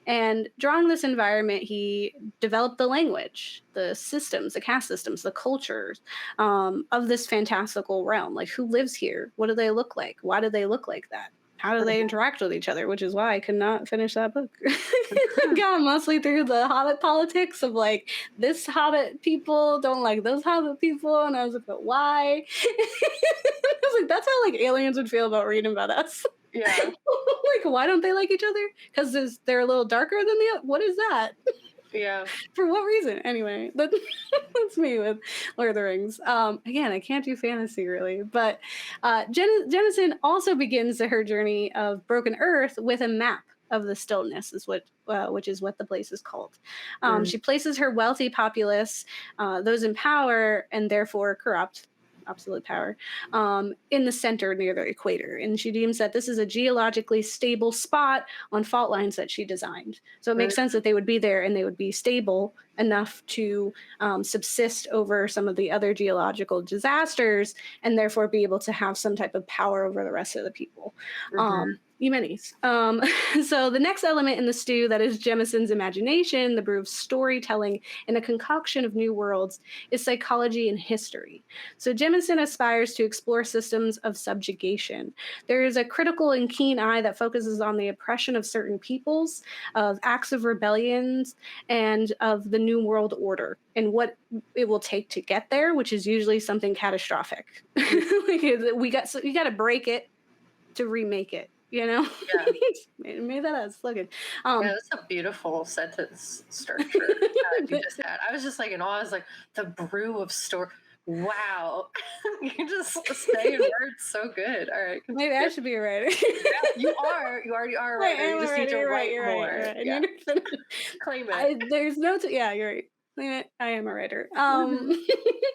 And drawing this environment, he developed the language, the systems, the caste systems, the cultures of this fantastical realm. Like, who lives here? What do they look like? Why do they look like that? How do they interact with each other? Which is why I could not finish that book. Mhm. Got mostly through the Hobbit politics of like this Hobbit people don't like those Hobbit people, and I was like, but why? I was like, that's how like aliens would feel about reading about us. Yeah. Like, why don't they like each other? Because they're a little darker than the other. What is that? Yeah. For what reason? Anyway, that's me with Lord of the Rings. Again, I can't do fantasy really, but Jemison also begins her journey of Broken Earth with a map of the stillness, is which is what the place is called. Mm. She places her wealthy populace, those in power and therefore corrupt, absolute power, in the center near the equator. And she deems that this is a geologically stable spot on fault lines that she designed. So it makes sense that they would be there and they would be stable enough to subsist over some of the other geological disasters and therefore be able to have some type of power over the rest of the people. Mm-hmm. Eumenes. So the next element in the stew that is Jemison's imagination, the brew of storytelling, and a concoction of new worlds is psychology and history. So Jemison aspires to explore systems of subjugation. There is a critical and keen eye that focuses on the oppression of certain peoples, of acts of rebellions, and of the new world order and what it will take to get there, which is usually something catastrophic. Like, we got to break it to remake it. You know, Yeah. made that as slogan. Yeah, that's a beautiful sentence structure that you just had. I was just like in awe. I was like, the brew of story. Wow. You just say words so good. All right. Maybe I should be a writer. You are. You already are a I writer. am You a just need writer. to You're right. write You're more. right. You're right. I Yeah. need to finish. Claim it. There's no. Yeah, you're right. Claim it. I am a writer.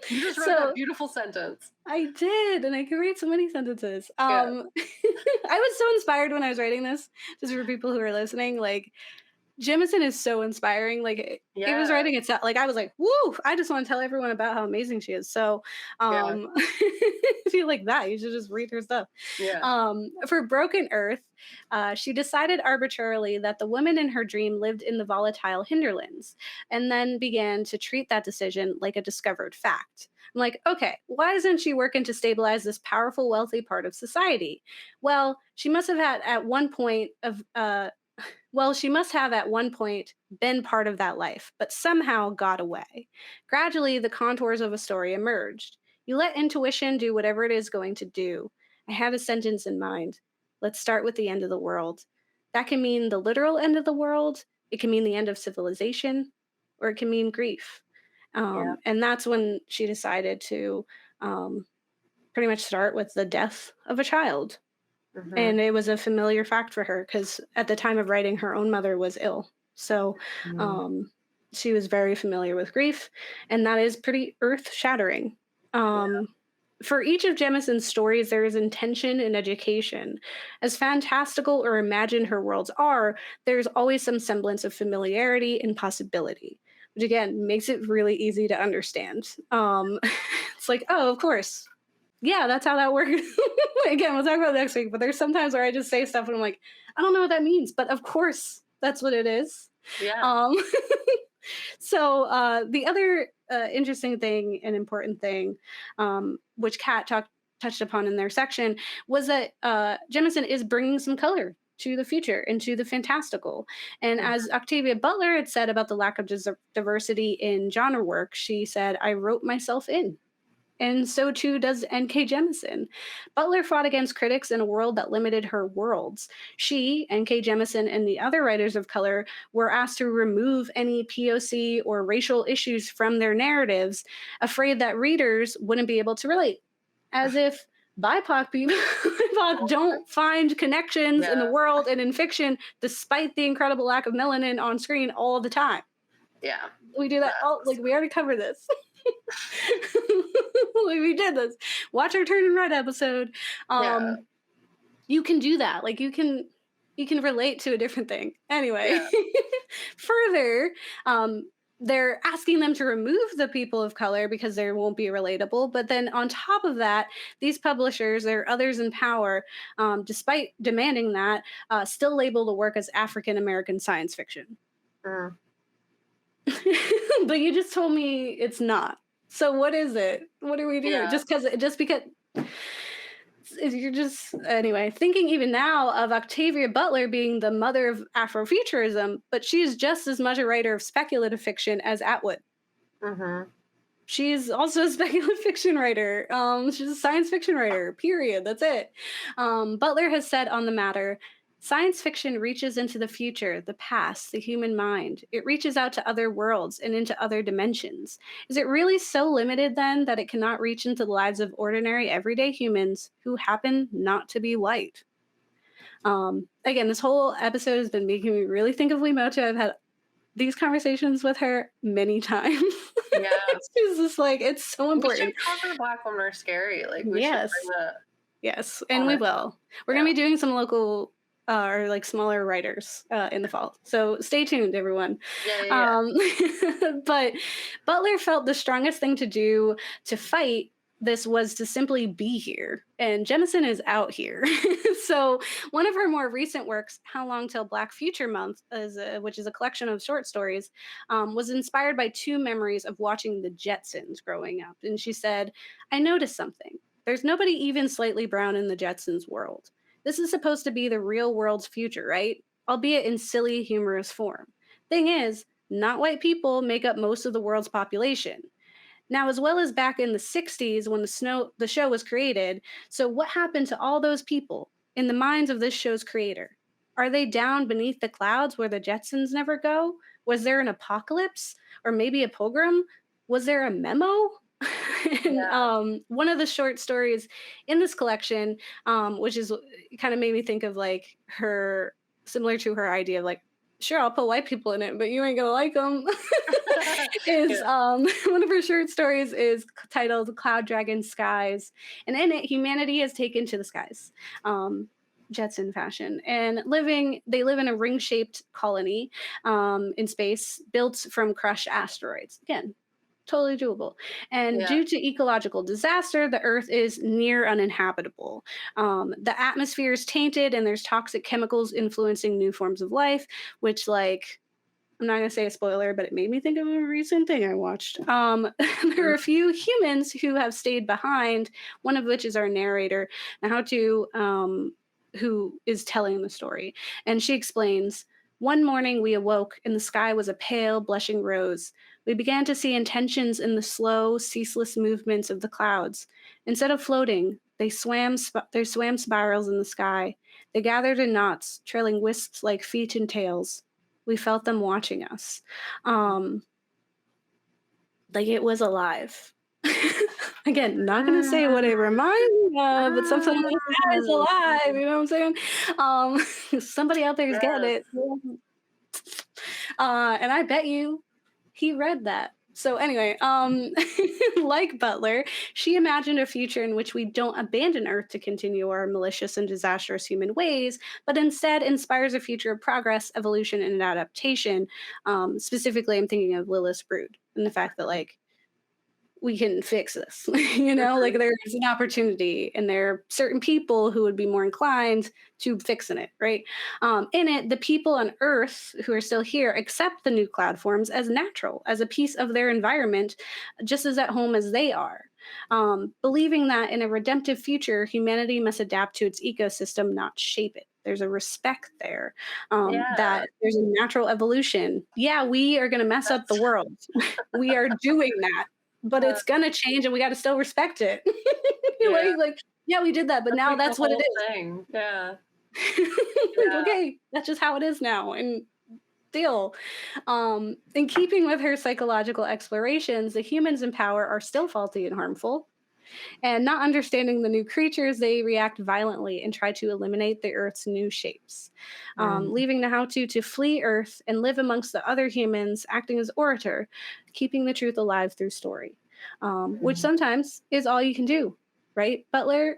You just wrote So that beautiful sentence. I did, and I can read so many sentences. Yeah. I was so inspired when I was writing this. Just for people who are listening, like Jemison is so inspiring. Like it was Yeah. writing itself. Like I was like, "Woo!" I just want to tell everyone about how amazing she is. So, Yeah. if you like that, you should just read her stuff. Yeah. For Broken Earth, she decided arbitrarily that the woman in her dream lived in the volatile hinterlands, and then began to treat that decision like a discovered fact. I'm like, okay, why isn't she working to stabilize this powerful, wealthy part of society? Well, she must have had at one point of well, she must have at one point been part of that life, but somehow got away. Gradually, the contours of a story emerged. You let intuition do whatever it is going to do. I had a sentence in mind. Let's start with the end of the world. That can mean the literal end of the world, it can mean the end of civilization, or it can mean grief. Yeah. And that's when she decided to um, pretty much start with the death of a child. Mm-hmm. And it was a familiar fact for her because at the time of writing, her own mother was ill. So Mm-hmm. um, she was very familiar with grief, and that is pretty earth shattering. Yeah. For each of Jemison's stories, there is intention and education. As fantastical or imagined her worlds are, there's always some semblance of familiarity and possibility, which again makes it really easy to understand. It's like, oh, of course, yeah, that's how that works. Again, we'll talk about it next week. But there's sometimes where I just say stuff and I'm like, I don't know what that means, but of course, that's what it is. Yeah. Um, the other interesting thing and important thing, which Kat touched upon in their section, was that Jemison is bringing some color to the future and to the fantastical. And Mhm. as Octavia Butler had said about the lack of diversity in genre work, she said, I wrote myself in. And so too does Nk Jemisin. Butler fought against critics in a world that limited her worlds. She, Nk Jemisin, and the other writers of color were asked to remove any POC or racial issues from their narratives, afraid that readers wouldn't be able to relate. As if BIPOC people BIPOC don't find connections in the Yeah. world and in fiction, despite the incredible lack of melanin on screen all the time. Yeah. We do that all like we already covered this. Like, we did this. Watch our Turning Red episode. Yeah. You can do that. Like you can relate to a different thing. Anyway, Yeah. further, they're asking them to remove the people of color because they won't be relatable. But then on top of that, these publishers, there are others in power, despite demanding that, still label the work as African American science fiction. Mm. But you just told me it's not. So what is it? What are we doing? Yeah. Just because you're just anyway thinking even now of Octavia Butler being the mother of Afrofuturism, but she's just as much a writer of speculative fiction as Atwood. Mm-hmm. She's also a speculative fiction writer. She's a science fiction writer. Period. That's it. Butler has said on the matter. Science fiction reaches into the future, the past, the human mind. It reaches out to other worlds and into other dimensions. Is it really so limited then that it cannot reach into the lives of ordinary, everyday humans who happen not to be white? Again, this whole episode has been making me really think of Limoto. I've had these conversations with her many times. Yeah. It's just like, it's so We should important. cover Black Women Are Scary. Like, we should Yes. bring that Yes, and on we our will. We're yeah. gonna be doing some local or like smaller writers in the fall. So stay tuned, everyone. Yeah, yeah, yeah. Um, but Butler felt the strongest thing to do to fight this was to simply be here, and Jemison is out here. So one of her more recent works, "How Long Till Black Future Month," which is a collection of short stories, was inspired by two memories of watching the Jetsons growing up. And she said, "I noticed something. There's nobody even slightly brown in the Jetsons world. This is supposed to be the real world's future, right? Albeit in silly, humorous form. Thing is, not white people make up most of the world's population. Now, as well as back in the 60s when the show was created, so what happened to all those people in the minds of this show's creator? Are they down beneath the clouds where the Jetsons never go? Was there an apocalypse? Or maybe a pogrom? Was there a memo?" And Yeah. one of the short stories in this collection, which is kind of made me think of like her, similar to her idea of like, sure, I'll put white people in it, but you ain't gonna like them. Is Yeah. one of her short stories is titled "Cloud Dragon Skies," and in it, humanity has taken to the skies, Jetson fashion, and they live in a ring-shaped colony in space, built from crushed asteroids. Again, totally doable. And Yeah. due to ecological disaster, the Earth is near uninhabitable. The atmosphere is tainted, and there's toxic chemicals influencing new forms of life, which, like, I'm not gonna say a spoiler, but it made me think of a recent thing I watched. There Mm. are a few humans who have stayed behind. One of which is our narrator, and who is telling the story. And she explains. One morning we awoke, and the sky was a pale, blushing rose. We began to see intentions in the slow, ceaseless movements of the clouds. Instead of floating, they swam spirals in the sky. They gathered in knots, trailing wisps like feet and tails. We felt them watching us. Um, like it was alive. Again, not gonna say what it reminds me of, but something like that is alive. You know what I'm saying? Somebody out there is getting Yes. it. And I bet you he read that. So anyway, like Butler, she imagined a future in which we don't abandon Earth to continue our malicious and disastrous human ways, but instead inspires a future of progress, evolution, and adaptation. Specifically, I'm thinking of Lilith's brood and the fact that like we can fix this. Like Mhm. there's an opportunity, and there are certain people who would be more inclined to fixing it, right? In it, the people on Earth who are still here accept the new cloud forms as natural, as a piece of their environment, just as at home as they are. Believing that in a redemptive future, humanity must adapt to its ecosystem, not shape it. There's a respect there, Yeah. that there's a natural evolution. Yeah, we are going to mess up the That's world. We are doing that, but uh, it's gonna change and we gotta still respect it. yeah. like, yeah, we did that, but That's now like the that's what it whole is. thing. Yeah. Like, Yeah. okay, that's just how it is now. And deal. In keeping with her psychological explorations, the humans in power are still faulty and harmful. And not understanding the new creatures, they react violently and try to eliminate the Earth's new shapes, Mm. leaving the to flee Earth and live amongst the other humans, acting as orator, keeping the truth alive through story, which Mhm. sometimes is all you can do. Right, Butler?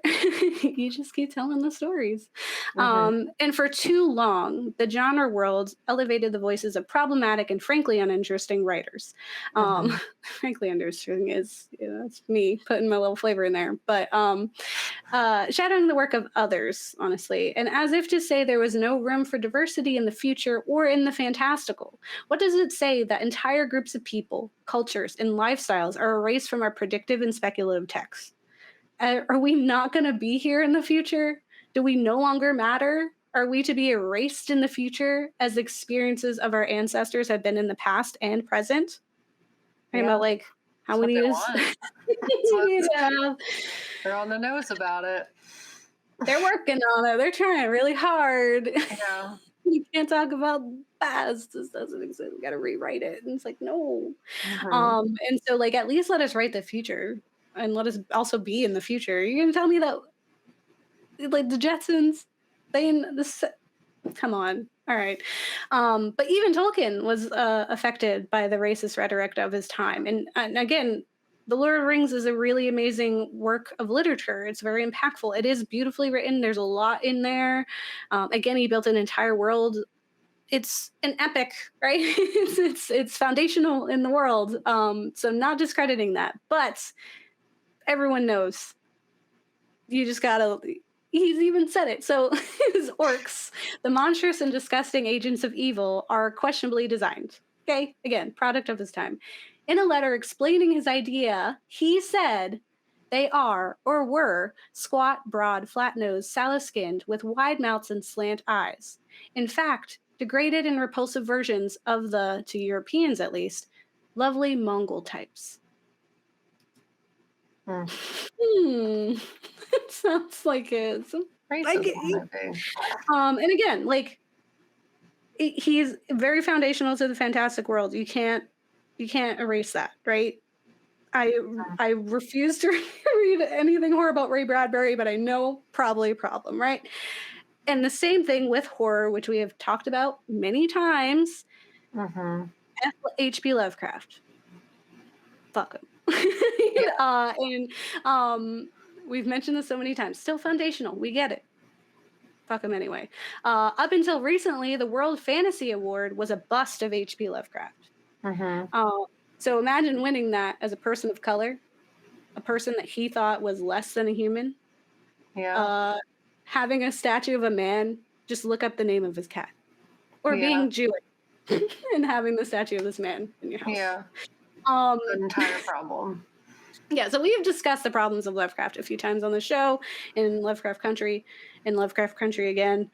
You just keep telling the stories. Mhm. And for too long, the genre world elevated the voices of problematic and frankly uninteresting writers. Mhm. Frankly uninteresting is, that's me putting my little flavor in there, but shadowing the work of others, honestly, and as if to say there was no room for diversity in the future or in the fantastical. What does it say that entire groups of people, cultures, and lifestyles are erased from our predictive and speculative texts? Are we not going to be here in the future? Do we no longer matter? Are we to be erased in the future as experiences of our ancestors have been in the past and present? Talking about Yeah. like how That's what many they years want. That's we need what to have. they're on the nose about it. They're working on it. They're trying really hard. Yeah. You can't talk about past. This doesn't exist. We got to rewrite it. And it's like, no. Mhm. And so like at least let us write the future and let us also be in the future. You're gonna tell me that like the Jetsons, they in the Come on. All right. But even Tolkien was affected by the racist rhetoric of his time. And again, The Lord of the Rings is a really amazing work of literature. It's very impactful. It is beautifully written. There's a lot in there. Again, he built an entire world. It's an epic, right? It's foundational in the world. So not discrediting that, but everyone knows you just gotta. He's even said it. So his orcs, the monstrous and disgusting agents of evil, are questionably designed. Okay, again, product of his time. In a letter explaining his idea, he said they are or were squat, broad, flat nosed, sallow skinned, with wide mouths and slant eyes. In fact, degraded and repulsive versions of the, to Europeans at least, lovely Mongol types. Hmm. It sounds like it's like Racism, maybe. and again, like he's very foundational to the fantastic world. You can't erase that, right? I refuse to read anything horror about Ray Bradbury, but I know probably a problem, right? And the same thing with horror, which we have talked about many times. Mm-hmm. H.P. Lovecraft. Fuck him. Yeah. And we've mentioned this so many times. Still foundational. We get it. Fuck him anyway. Up until recently, the World Fantasy Award was a bust of H.P. Lovecraft. Mm-hmm. So imagine winning that as a person of color, a person that he thought was less than a human. Yeah. Having a statue of a man, just look up the name of his cat. Or Yeah. being Jewish and having the statue of this man in your house. Yeah. Um, An entire problem. Yeah, so we have discussed the problems of Lovecraft a few times on the show, in Lovecraft Country, in Lovecraft Country again,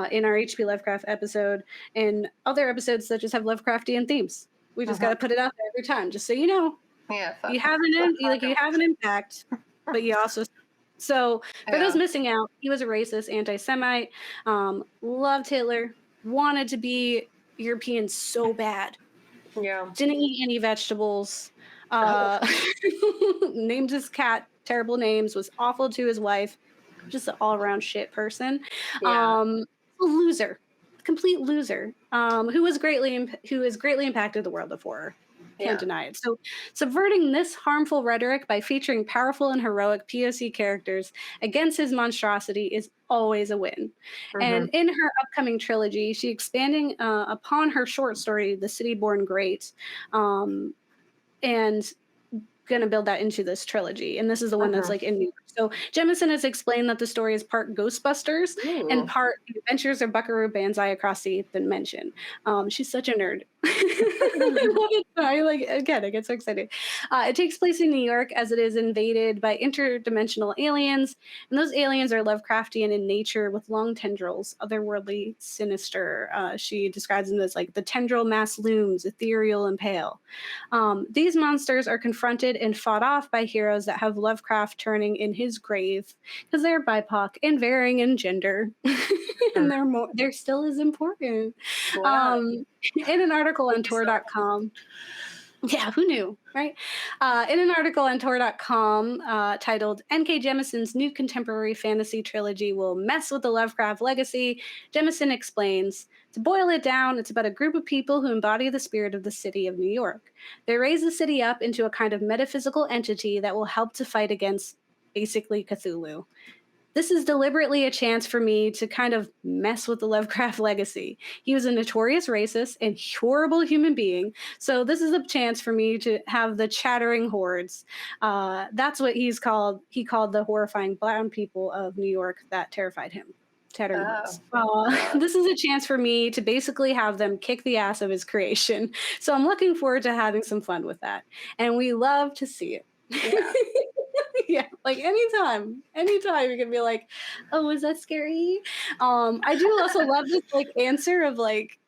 in our HP Lovecraft episode, and other episodes that just have Lovecraftian themes. We just got to put it out there every time, just so you know. Yeah. You have you have an impact, but you also. So for those missing out, he was a racist, anti-Semite, loved Hitler, wanted to be European so bad. Yeah. Didn't eat any vegetables. Named his cat terrible names. Was awful to his wife. Just an all-around shit person. Yeah. A loser, complete loser. Who has greatly impacted the world of horror. Can't deny it. So, subverting this harmful rhetoric by featuring powerful and heroic POC characters against his monstrosity is always a win. And in her upcoming trilogy, she's expanding upon her short story, The City Born Great, and going to build that into this trilogy. And this is the one that's like in New York. So Jemisin has explained that the story is part Ghostbusters and part The Adventures of Buckaroo Banzai Across the Eighth Dimension. She's such a nerd. I get so excited. It takes place in New York as it is invaded by interdimensional aliens, and those aliens are Lovecraftian in nature with long tendrils, otherworldly, sinister. She describes them as like the tendril mass looms, ethereal and pale. These monsters are confronted and fought off by heroes that have Lovecraft turning in his grave because they're BIPOC and varying in gender, and they're still as important. Wow. In an article on Tor.com. Yeah, who knew, right? In an article on Tor.com titled Nk Jemisin's New Contemporary Fantasy Trilogy Will Mess with the Lovecraft Legacy, Jemisin explains, to boil it down, it's about a group of people who embody the spirit of the city of New York. They raise the city up into a kind of metaphysical entity that will help to fight against basically Cthulhu. This is deliberately a chance for me to kind of mess with the Lovecraft legacy. He was a notorious racist and horrible human being. So this is a chance for me to have the chattering hordes. That's what he called the horrifying brown people of New York that terrified him. Chattering hordes. This is a chance for me to basically have them kick the ass of his creation. So I'm looking forward to having some fun with that. And we love to see it. Yeah. Yeah, like anytime you can be like, oh, is that scary? I do also love this like answer of like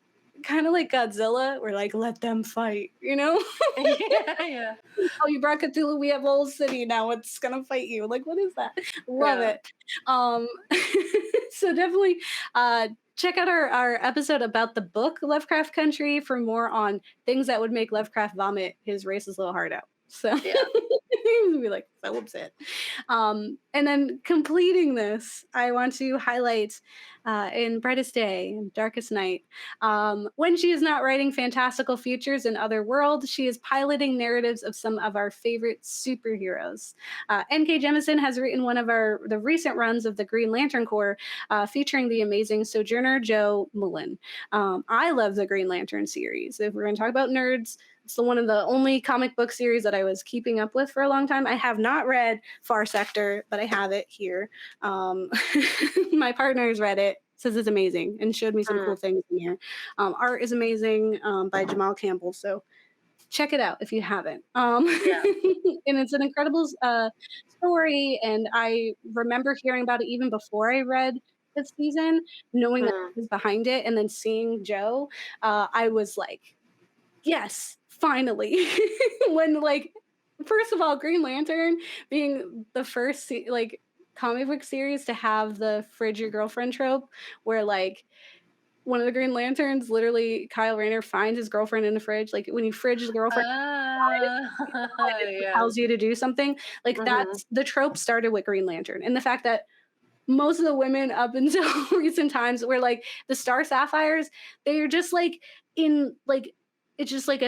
kind of like Godzilla, where like let them fight, you know? Yeah. Oh, you brought Cthulhu, we have a whole city now, it's gonna fight you. Like, what is that? Love it. So definitely check out our episode about the book Lovecraft Country for more on things that would make Lovecraft vomit his racist little heart out. So be like so upset. And then completing this, I want to highlight in Brightest Day and Darkest Night. When she is not writing fantastical futures in other worlds, she is piloting narratives of some of our favorite superheroes. Nk Jemisin has written one of the recent runs of the Green Lantern Corps, featuring the amazing Sojourner Joe Mullen. I love the Green Lantern series. If we're going to talk about nerds, it's one of the only comic book series that I was keeping up with for a long time. I have not read Far Sector, but I have it here. My partner's read it, says it's amazing, and showed me some cool things in here. Art is amazing by Jamal Campbell, so check it out if you haven't. Yeah. And it's an incredible story, and I remember hearing about it even before I read this season, knowing that Mm. was behind it, and then seeing Joe, I was like, yes, finally. When like first of all, Green Lantern being the first like comic book series to have the fridge your girlfriend trope, where like one of the Green Lanterns, literally Kyle Rayner finds his girlfriend in the fridge. Like when you fridge the girlfriend, Ah, it yeah. tells you to do something. Like Mhm. that's the trope started with Green Lantern, and the fact that most of the women up until recent times were like the Star Sapphires, they're just like in like it's just like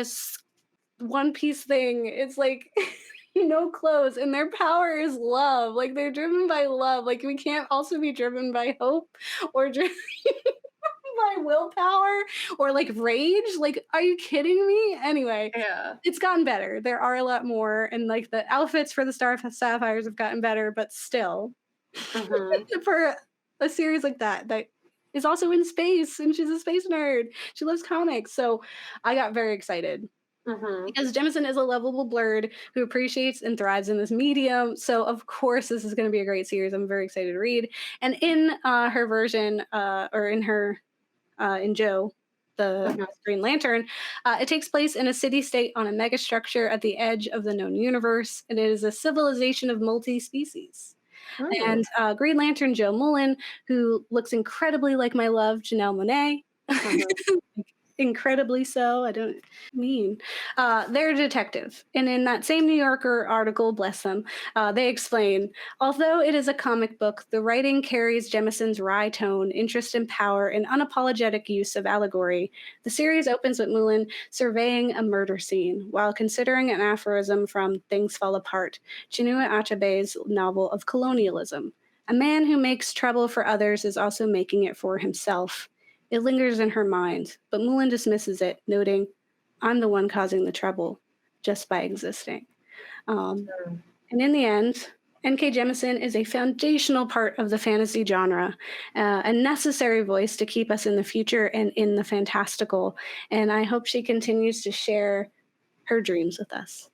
one piece thing. It's like no clothes, and their power is love. Like they're driven by love. Like we can't also be driven by hope or driven by willpower or like rage. Like, are you kidding me? Anyway, Yeah. it's gotten better. There are a lot more, and like the outfits for the Star Sapphires have gotten better, but still, Mhm. for a series like that is also in space, and she's a space nerd. She loves comics, so I got very excited Mhm. because Jemison is a lovable blurred who appreciates and thrives in this medium. So of course this is going to be a great series. I'm very excited to read. And in her version, or in her in Joe, the Mhm. Green Lantern, it takes place in a city state on a megastructure at the edge of the known universe, and it is a civilization of multi species. Mm. And Green Lantern Joe Mullen, who looks incredibly like my love, Janelle Monáe. Mhm. Incredibly so. I don't mean. They're a detective. And in that same New Yorker article, bless them, they explain although it is a comic book, the writing carries Jemison's wry tone, interest in power, and unapologetic use of allegory. The series opens with Mullen surveying a murder scene while considering an aphorism from Things Fall Apart, Chinua Achebe's novel of colonialism. A man who makes trouble for others is also making it for himself. It lingers in her mind, but Mullen dismisses it, noting, I'm the one causing the trouble just by existing. Um, Mm. and in the end, N.K. Jemisin is a foundational part of the fantasy genre, a necessary voice to keep us in the future and in the fantastical. And I hope she continues to share her dreams with us.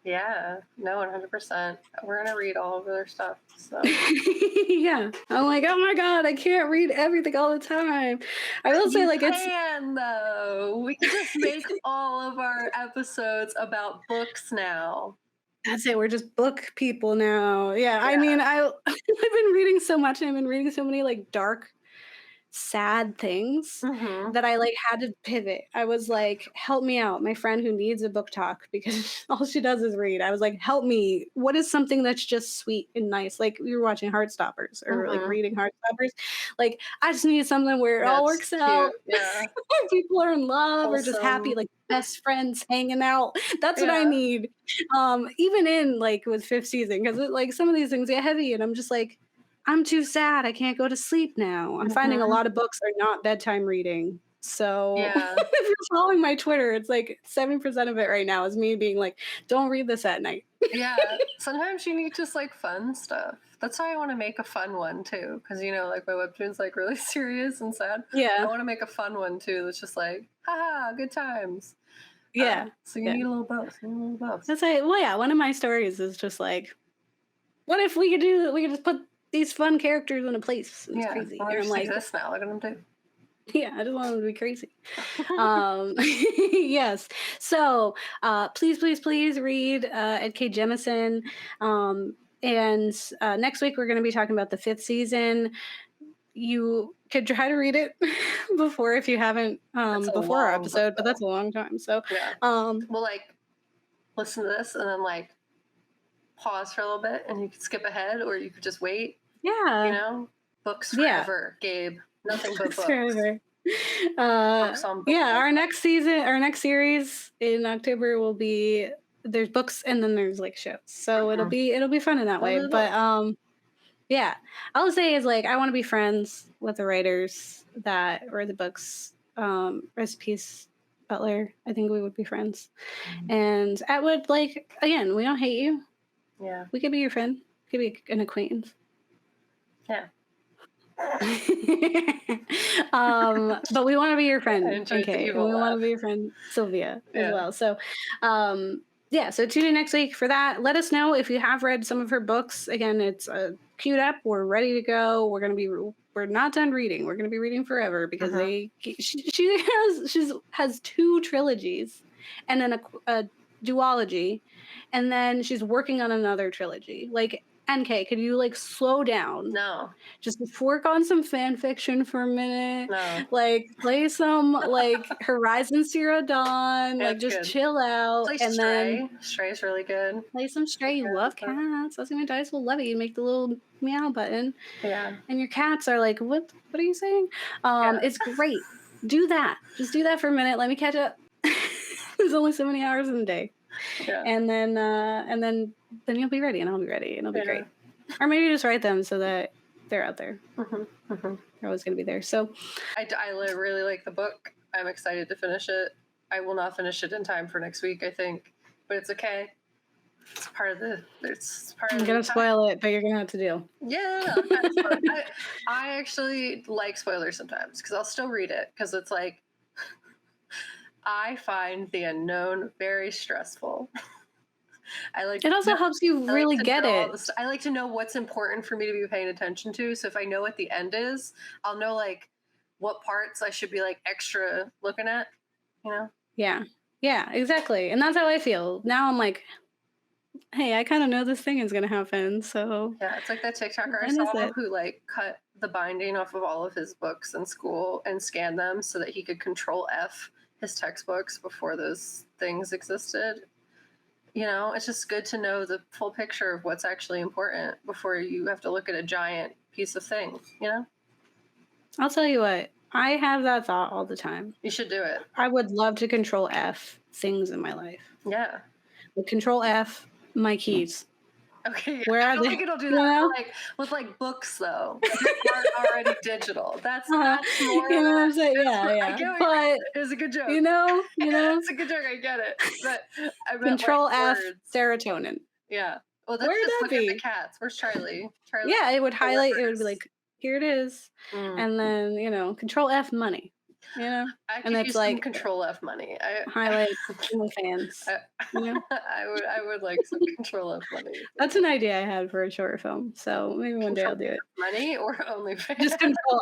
Yeah. No, 100%. We're gonna read all of their stuff. So Yeah. I'm like, oh my God, I can't read everything all the time. I will say, you like, it's can though. We can just make all of our episodes about books now. that's it. We're just book people now. Yeah, I Yeah. mean, I've been reading so much. And I've been reading so many like dark, sad things Mhm. that I like had to pivot. I was like, "Help me out, my friend who needs a book talk because all she does is read." I was like, "Help me. What is something that's just sweet and nice?" Like we were watching Heartstoppers or like Mhm. reading Heartstoppers. Like I just need something where it all That's works out. cute. Yeah. People are in love or just happy, Wholesome. like best friends hanging out. That's what I Yeah. need. Even in like with fifth season, because like some of these things get heavy, and I'm just like, I'm too sad. I can't go to sleep now. I'm finding a Mhm. lot of books are not bedtime reading. So Yeah. if you're following my Twitter, it's like 7% of it right now is me being like, don't read this at night. Yeah. Sometimes you need just like fun stuff. That's why I want to make a fun one too. Cause you know, like my webtoon's like really serious and sad. I Yeah. want to make a fun one too that's just like, haha, good times. Yeah. So you Yeah. need a little both. You need a little both. That's like, well, yeah, one of my stories is just like, what if we could just put these fun characters in a place? It's Yeah. crazy. Well, they And I'm just like, exist now. Look at them do. yeah, I just want them to be crazy. Yes. So please, please, please read Nk Jemisin. And next week we're going to be talking about the fifth season. You could try to read it before if you haven't It's a before our long book episode, but that's though. a long time. So Yeah. um, Well, like listen to this and then like pause for a little bit and you could skip ahead, or you could just wait. You Yeah. know, books Yeah. forever, Gabe. Nothing but books. Forever. Books on books. Yeah, our next series in October will be there's books and then there's like shows. So it'll be fun in that way. But yeah. All I'll say is like I want to be friends with the writers that wrote the books. Recipes Butler. I think we would be friends. And Atwood, like again, we don't hate you. Yeah. We could be your friend. We could be an acquaintance. Yeah. But we want to be your friend, Nk, and we want to be your friend Sylvia as well. So, yeah. So tune in next week for that. Let us know if you have read some of her books. Again, it's queued up. We're ready to go. We're not done reading. We're gonna be reading forever because she has 2 trilogies, and then a duology, and then she's working on another trilogy. Like NK, could you like slow down? No. Just work on some fan fiction for a minute. No. Like play some like Horizon Zero Dawn. Like just chill out. Play and Stray. Then Stray's really good. Play some Stray. You love cats. That's gonna dice will love it. You make the little meow button. Yeah. And your cats are like, what are you saying? It's great. Do that. Just do that for a minute. Let me catch up. There's only so many hours in the day. Yeah. And then you'll be ready and I'll be ready and it'll be great. Or maybe just write them so that they're out there. They're always going to be there. So I really like the book. I'm excited to finish it. I will not finish it in time for next week, I think, but it's okay. It's part of the. I'm gonna spoil it, but you're gonna have to deal. Yeah, I actually like spoilers sometimes because I'll still read it because it's like I find the unknown very stressful. It also helps you really get it. I like to know what's important for me to be paying attention to. So if I know what the end is, I'll know like what parts I should be like extra looking at. You know? Yeah, exactly. And that's how I feel now. I'm like, hey, I kind of know this thing is gonna happen. So yeah, it's like that TikToker I saw who like cut the binding off of all of his books in school and scanned them so that he could Control F his textbooks before those things existed. You know, it's just good to know the full picture of what's actually important before you have to look at a giant piece of thing, you know? I'll tell you what, I have that thought all the time. You should do it. I would love to Control F things in my life. Yeah. Control F my keys. Okay, where I don't think it'll do that with books though. They aren't already digital. That's more. You know what I'm saying? Yeah. But it's a good joke. You know, it's a good joke. I get it. But I meant Control F words. Serotonin. Yeah. Well, that's just look at the cats. Where's Charlie? Yeah, it would highlight. It would be like, here it is, and then Control F money. I could use some Control F money. Highlight fans. I would like some Control F money. That's an idea I had for a short film. So maybe one day I'll do it. Money or OnlyFans? Just Control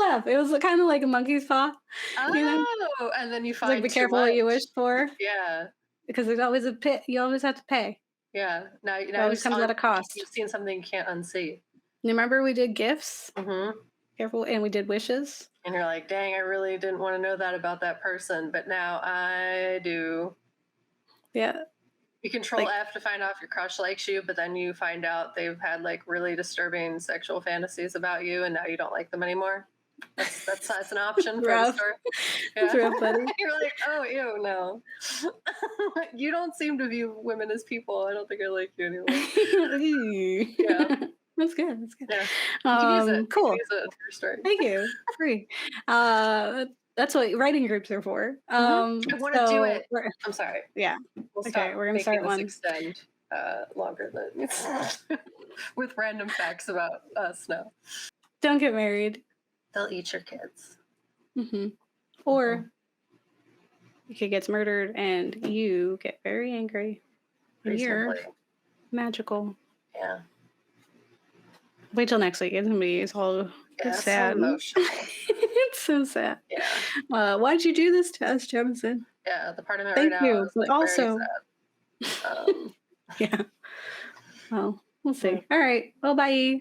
F. It was kind of like a monkey's paw. Oh, and then you find like be careful what you wish for. Yeah. Because there's always a pit. You always have to pay. Yeah. Now it always comes at a cost. You've seen something you can't unsee. You remember we did gifts? Mm-hmm. Careful, and we did wishes. And you're like, dang, I really didn't want to know that about that person, but now I do. Yeah. You Control F to find out if your crush likes you, but then you find out they've had like really disturbing sexual fantasies about you, and now you don't like them anymore. That's an option for the story. Yeah. That's real funny. You're like, oh, ew, no. You don't seem to view women as people. I don't think I like you anymore. Yeah. That's good. Yeah. Cool. Use it for story. Thank you. Free. That's what writing groups are for. I want to do it. I'm sorry. Yeah. We're gonna start one. Extend longer than with random facts about us now. Don't get married. They'll eat your kids. Or your kid gets murdered and you get very angry. You're magical. Yeah. Wait till next week. It's gonna be all sad. So It's so sad. Yeah. Why'd you do this to us, Jemisin? Yeah, the part of it Thank right you, now is but also, very sad. yeah. Well, we'll see. All right. Well, bye.